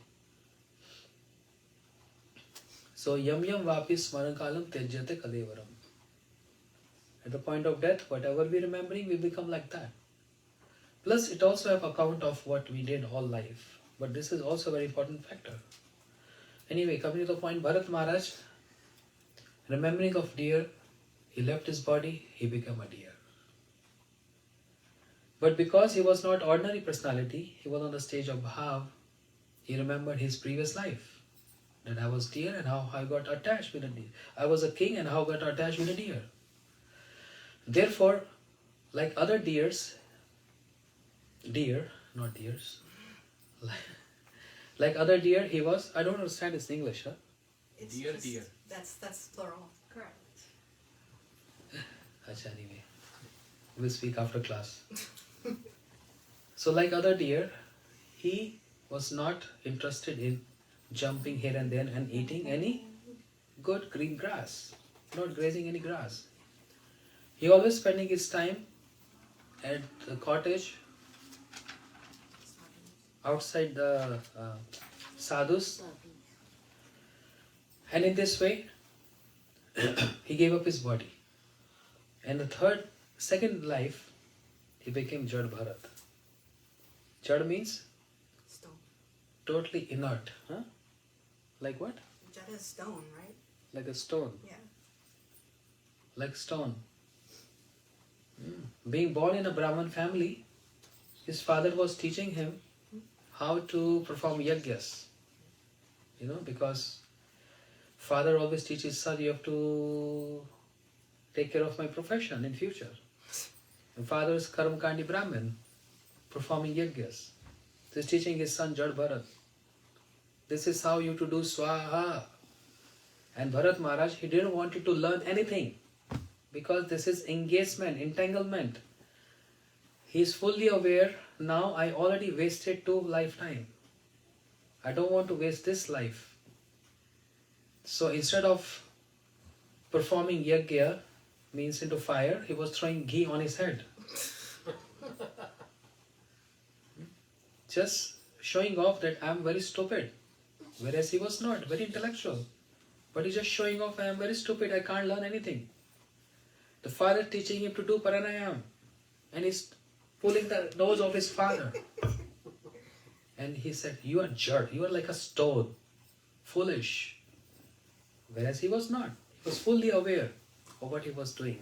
So yam yam vapi smarankalam tyajyate kalevaram. At the point of death, whatever we remembering, we become like that. Plus, it also have account of what we did all life. But this is also a very important factor. Anyway, coming to the point, Bharat Maharaj, remembering of deer, he left his body, he became a deer. But because he was not ordinary personality, he was on the stage of Bhav, he remembered his previous life. That I was deer and how I got attached with a deer. I was a king and how I got attached with a deer. Therefore, like other deers, not deers, like other deer, he was, I don't understand his English, huh? It's Deer, just- deer. That's plural. Correct. Acha, anyway, we'll speak after class. So like other deer, he was not interested in jumping here and there and eating any good green grass, not grazing any grass. He always spending his time at the cottage outside the sadhus, and in this way he gave up his body. And the second life, he became Jad Bharat. Jad means Stone. totally inert. Huh? Like what? Jada is stone, right? Like a stone. Yeah. Like stone. Being born in a Brahmin family, his father was teaching him how to perform yajnas. Because father always teaches son, you have to take care of my profession in future. And father is Karamkandi Brahmin, performing yajnas. He's teaching his son Jad Bharat. This is how you to do swaha. And Bharat Maharaj, he didn't want you to learn anything. Because this is engagement, entanglement. He is fully aware, now I already wasted 2 lifetimes. I don't want to waste this life. So instead of performing yajna, means into fire, he was throwing ghee on his head. Just showing off that I am very stupid. Whereas he was not, very intellectual. But he's just showing off, I am very stupid, I can't learn anything. The father teaching him to do pranayam. And he's pulling the nose of his father. And he said, you are Jad, you are like a stone. Foolish. Whereas he was not. He was fully aware of what he was doing.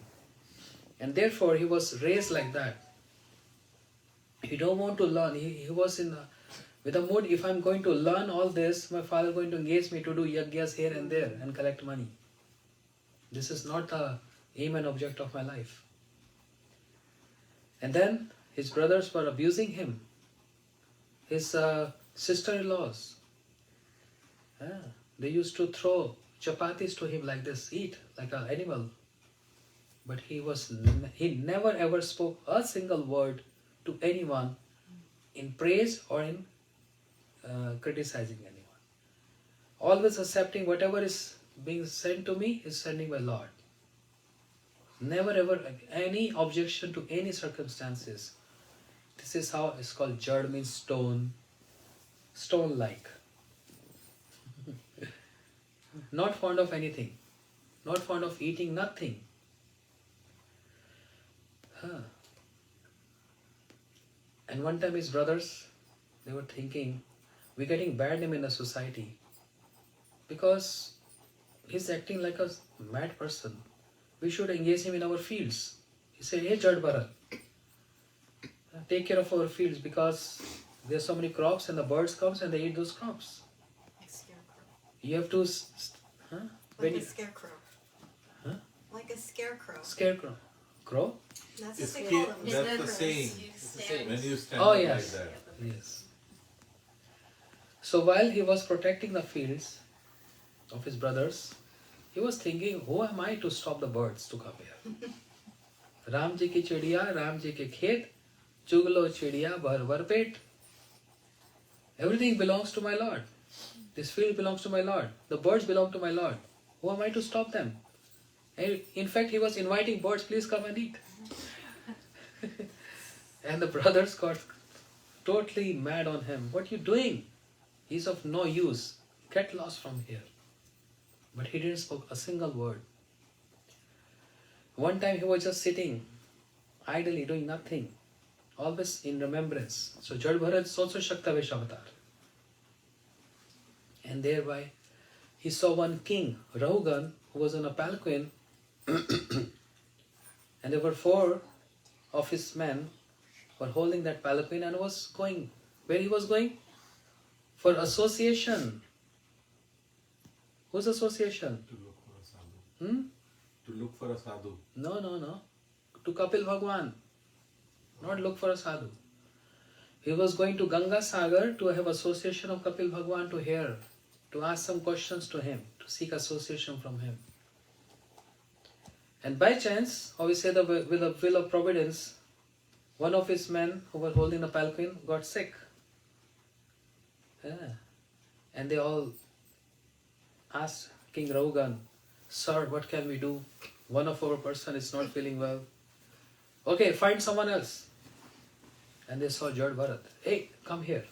And therefore he was raised like that. He don't want to learn. He was with a mood, if I'm going to learn all this, my father is going to engage me to do yajnas here and there and collect money. This is not the aim and object of my life. And then his brothers were abusing him. His sister-in-laws. They used to throw chapatis to him like this, eat like an animal. But he never ever spoke a single word to anyone in praise or in criticizing anyone. Always accepting whatever is being sent to me is sending my Lord. Never ever any objection to any circumstances. This is how it's called. Jad means stone, stone-like. Not fond of anything, not fond of eating nothing. And one time his brothers, they were thinking, we're getting bad name in the society because he's acting like a mad person. We should engage him in our fields. He said, hey Jad Bharat, take care of our fields because there's so many crops and the birds comes and they eat those crops. Like scarecrow. You have to... Like a scarecrow. Huh? Like a scarecrow. Scarecrow. Crow? That's It's what they call them. that's the saying. It's the same. When you stand Oh up yes. like that. Yes. So while he was protecting the fields of his brothers, he was thinking, who am I to stop the birds to come here? Ram ji ki chidiya, Ram ji ke khet, chuglo chidiya, bhar bhar pet. Everything belongs to my Lord. This field belongs to my Lord. The birds belong to my Lord. Who am I to stop them? And in fact, he was inviting birds, please come and eat. And the brothers got totally mad on him. What are you doing? He's of no use. Get lost from here. But he didn't speak a single word. One time he was just sitting idly doing nothing, always in remembrance. So Jad Bharat is also Shaktavesh avatar. And thereby he saw one king, Rahugan, who was on a palanquin, and there were 4 of his men were holding that palanquin and was going. Where he was going? For association. Whose association? To look for a sadhu. To look for a sadhu. No. To Kapil Bhagwan. Not look for a sadhu. He was going to Ganga Sagar to have association of Kapil Bhagwan to hear, to ask some questions to him, to seek association from him. And by chance, or we say with the will of providence, one of his men who were holding the palanquin got sick. And they all asked King Rahugan, sir, what can we do? One of our person is not feeling well. Okay, find someone else. And they saw Jad Bharat. Hey, come here.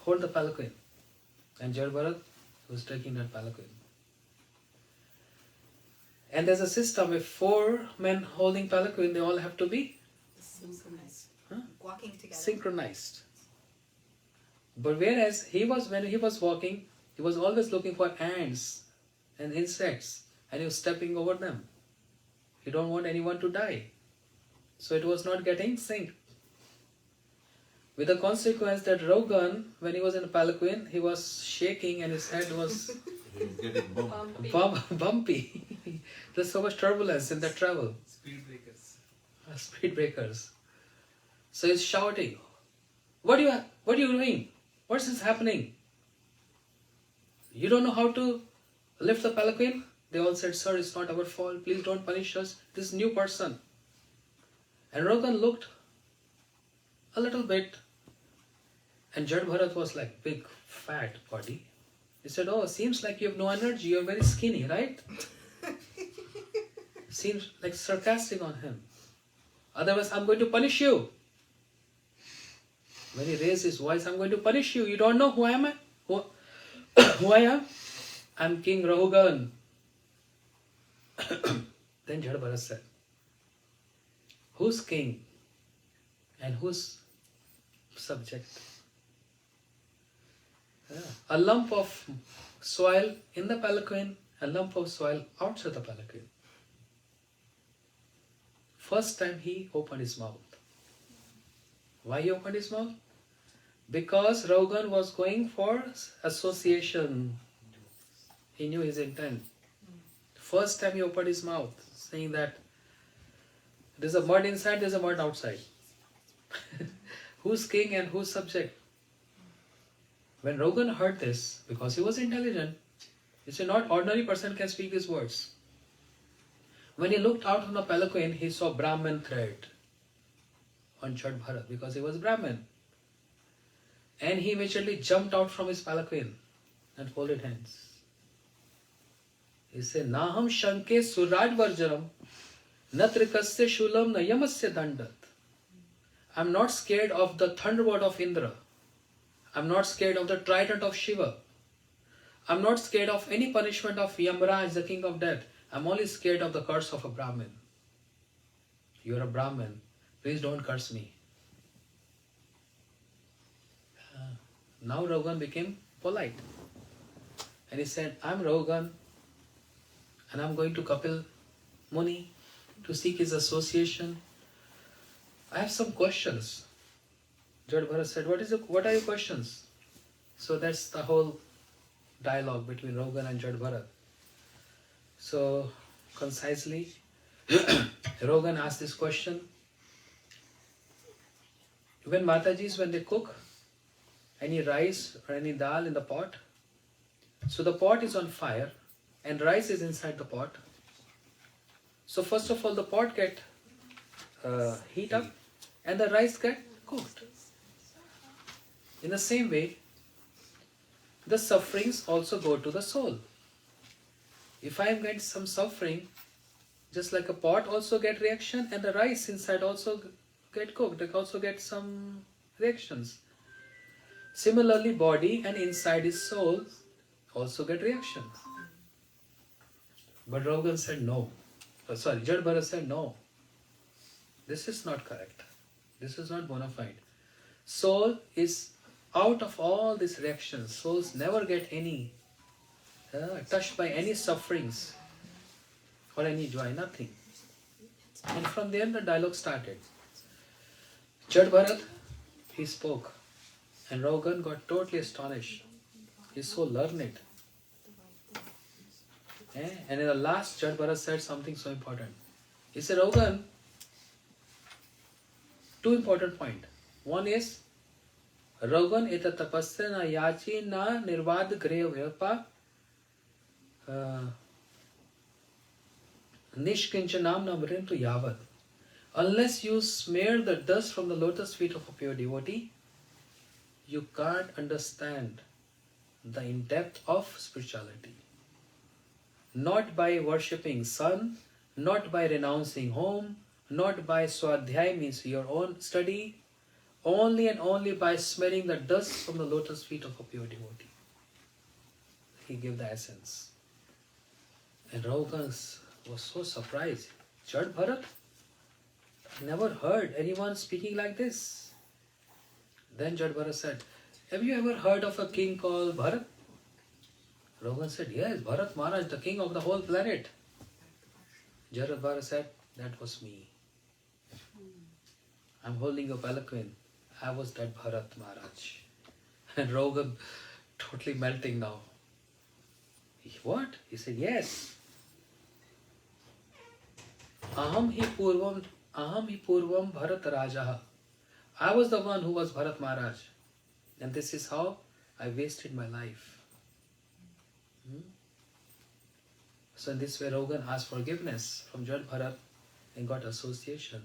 Hold the palanquin. And Jad Bharat was taking that palanquin. And there's a system, if 4 men holding palanquin, they all have to be Synchronized. Walking together. synchronized. But whereas when he was walking, he was always looking for ants and insects, and he was stepping over them. He don't want anyone to die. So it was not getting synced. With the consequence that Rogan, when he was in a palanquin, he was shaking and his head was He was getting bumped. bumpy. There's so much turbulence in that travel. Speed breakers. Speed breakers. So he's shouting, what are you doing? What's this happening? You don't know how to lift the palanquin? They all said, sir, it's not our fault. Please don't punish us. This new person. And Rogan looked a little bit, and Jad Bharat was like big, fat body. He said, oh, seems like you have no energy. You're very skinny, right? Seems like sarcastic on him. Otherwise, I'm going to punish you. When he raised his voice, I'm going to punish you. You don't know who I am? Who I am? I'm King Rahugan. Then Jad Bharat said, who's king and who's subject? A lump of soil in the palanquin, a lump of soil outside the palanquin. First time he opened his mouth. Why he opened his mouth? Because Rogan was going for association. He knew his intent. First time he opened his mouth, saying that there's a mud inside, there's a mud outside. Who's king and who's subject? When Rogan heard this, because he was intelligent, he said, not ordinary person can speak these words. When he looked out on the palanquin, he saw Brahman thread on Jad Bharat because he was Brahman. And he immediately jumped out from his palanquin and folded hands. He said, Naham Shanke Suraj Varjaram Natrikasya Shulam Nayamasya Dandat. I'm not scared of the thunderbolt of Indra. I'm not scared of the trident of Shiva. I'm not scared of any punishment of Yamraj, the king of death. I'm only scared of the curse of a Brahmin. You're a Brahmin. Please don't curse me. Now Rogan became polite. And he said, I'm Rogan and I'm going to Kapil Muni to seek his association. I have some questions. Jad Bharat said, what are your questions? So that's the whole dialogue between Rogan and Jad Bharat. So, concisely, Rogan asked this question. When Matajis, when they cook any rice or any dal in the pot, so the pot is on fire and rice is inside the pot. So first of all, the pot get heat up and the rice get cooked. In the same way, the sufferings also go to the soul. If I am getting some suffering, just like a pot also get reaction and the rice inside also get cooked, they also get some reactions. Similarly, body and inside his soul also get reactions. But Rogan said no. Jad Bharat said no. This is not correct. This is not bona fide. Soul is out of all these reactions. Souls never get any touched by any sufferings or any joy, nothing. And from there the dialogue started. Jad Bharat, he spoke. And Rogan got totally astonished. He's so learned. And in the last, Jad Bharat said something so important. He said, Rogan, 2 important points. One is, Rogan eta tapasya na yachi na nirvad griya vyapa nishkinchanam namrintu yavad. Unless you smear the dust from the lotus feet of a pure devotee, you can't understand the in-depth of spirituality. Not by worshipping sun, not by renouncing home, not by swadhyay means your own study, only and only by smearing the dust from the lotus feet of a pure devotee. He gave the essence. And Rogan's was so surprised. Jad Bharat? I never heard anyone speaking like this. Then Jad Bharat said, have you ever heard of a king called Bharat? Rogan said, yes, Bharat Maharaj, the king of the whole planet. Jad Bharat said, that was me. I'm holding up eloquent. I was that Bharat Maharaj. And Rogan totally melting now. What? He said, yes. Aham hi purvam Bharat Rajaha. I was the one who was Bharat Maharaj. And this is how I wasted my life. So in this way, Rogan asked forgiveness from Jad Bharat and got association.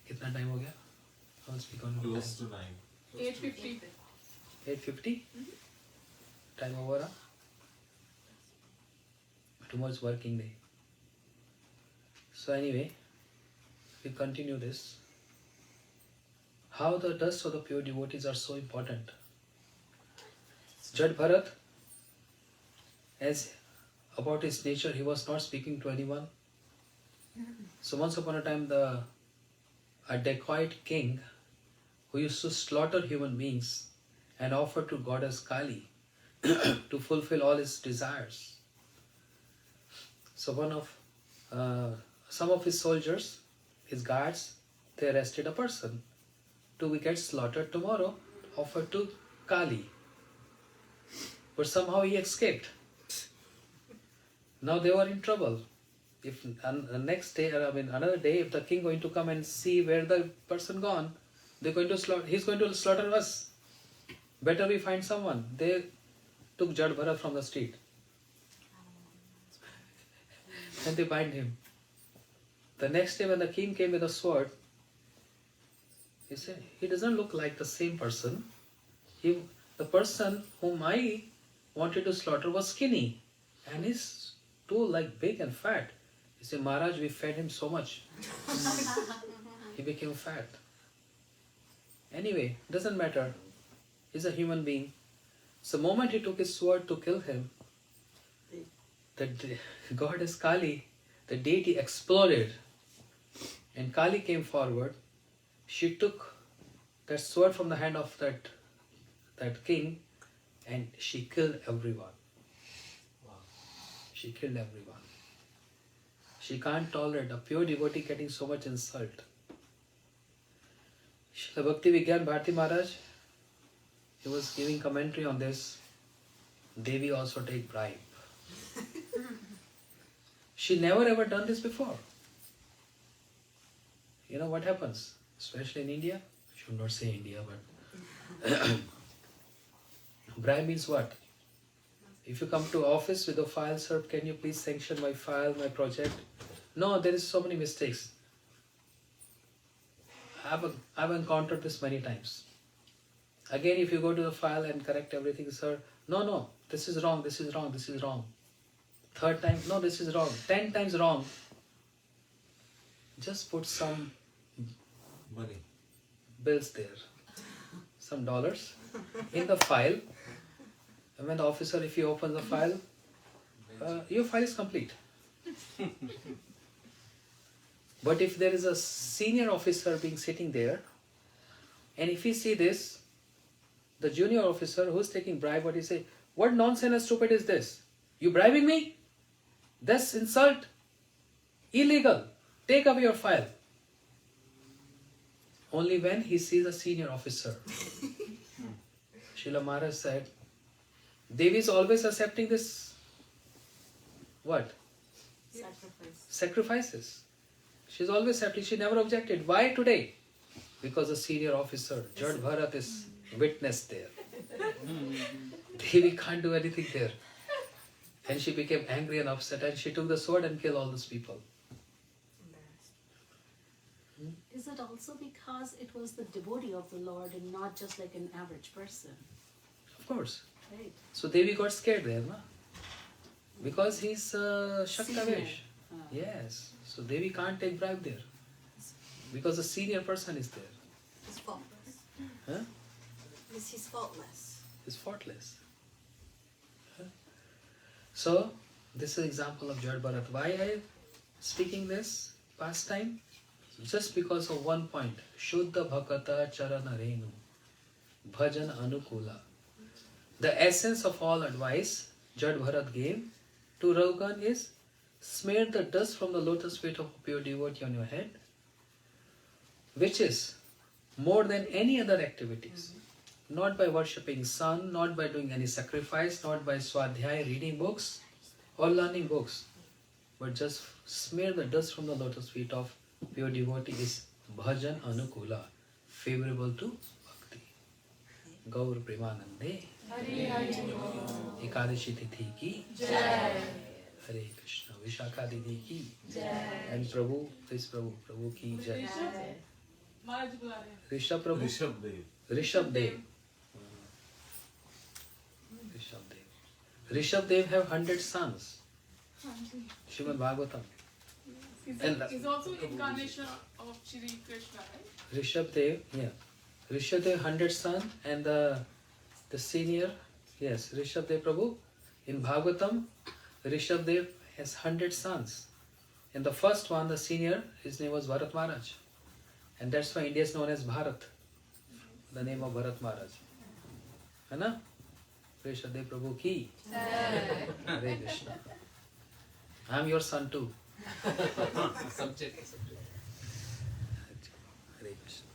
कितना time हो गया? I'll speak on more Close time. to 9. 8:50. 8:50? Time over? Tomorrow's working day. So anyway, we continue this. How the dust of the pure devotees are so important. Jad Bharat, as about his nature, he was not speaking to anyone. So once upon a time, a dacoit king who used to slaughter human beings and offer to goddess Kali to fulfill all his desires. So some of his soldiers, his guards, they arrested a person to be get slaughtered tomorrow, offered to Kali. But somehow he escaped. Now they were in trouble. If the next day, another day, if the king going to come and see where the person gone, they're going to slaughter. He's going to slaughter us. Better we find someone. They took Jad Bharat from the street and they bind him. The next day, when the king came with a sword, he said, he doesn't look like the same person. The person whom I wanted to slaughter was skinny, and he's too big and fat. He said, Maharaj, we fed him so much. He became fat. Anyway, doesn't matter. He's a human being. So the moment he took his sword to kill him, the goddess Kali, the deity exploded. And Kali came forward. She took that sword from the hand of that king and she killed everyone. She killed everyone. She can't tolerate a pure devotee getting so much insult. Srila Bhakti Vigyan Bharati Maharaj, he was giving commentary on this. Devi also take bribe. She never ever done this before. You know what happens? Especially in India. I should not say India, but bribe means what? If you come to office with a file, sir, can you please sanction my file, my project? No, there is so many mistakes. I've encountered this many times. Again, if you go to the file and correct everything, sir, no, this is wrong, this is wrong, this is wrong. Third time, no, this is wrong. 10 times wrong. Just put some Money. bills there, some dollars in the file. And when the officer, if he opens the file, your file is complete. But if there is a senior officer being sitting there, and if he see this, the junior officer who's taking bribe, what he say, what nonsense and stupid is this? You bribing me? That's insult. Illegal. Take away your file. Only when he sees a senior officer. Srila Maharaj said, Devi is always accepting this, what? Sacrifices. She's always accepting, she never objected. Why today? Because a senior officer, Jad Bharat, is witness there. Devi can't do anything there. And she became angry and upset and she took the sword and killed all those people. Is it also because it was the devotee of the Lord and not just like an average person? Of course. Right. So Devi got scared there, na? Because he's Shaktavesh. Yes. So Devi can't take bribe there. Because a senior person is there. He's faultless. Huh? He's faultless. He's faultless. Huh? So this is example of Jad Bharat. Why I am speaking this past time? Just because of one point. Shuddha Bhakata Charana Renu Bhajan Anukula. The essence of all advice Jad Bharat gave to Raghugan is smear the dust from the lotus feet of a pure devotee on your head, which is more than any other activities. Not by worshipping sun, not by doing any sacrifice, not by swadhyaya, reading books or learning books, but just smear the dust from the lotus feet of pure devotee is bhajan anukula, favorable to bhakti. Gaur Premanande. Ekadashi Tithi ki Jai. Hare Krishna. Vishakha Didi ki Jai. And Prabhu, please Prabhu ki Jai. Rishabh Prabhu. Rishabh Dev Rishabh Dev. Rishabh Dev. Rishabh Dev have 100 sons. Srimad Bhagavatam. And He's also incarnation of Shri Krishna, right? Rishabh Dev, yeah. Rishabh Dev 100 sons and the senior, yes, Rishabh Dev Prabhu. In Bhagavatam, Rishabh Dev has 100 sons. And the first one, the senior, his name was Bharat Maharaj. And that's why India is known as Bharat. The name of Bharat Maharaj. है ना? Rishabh Dev Prabhu ki. Hare Krishna. I am your son too. Subject. Hare Krishna.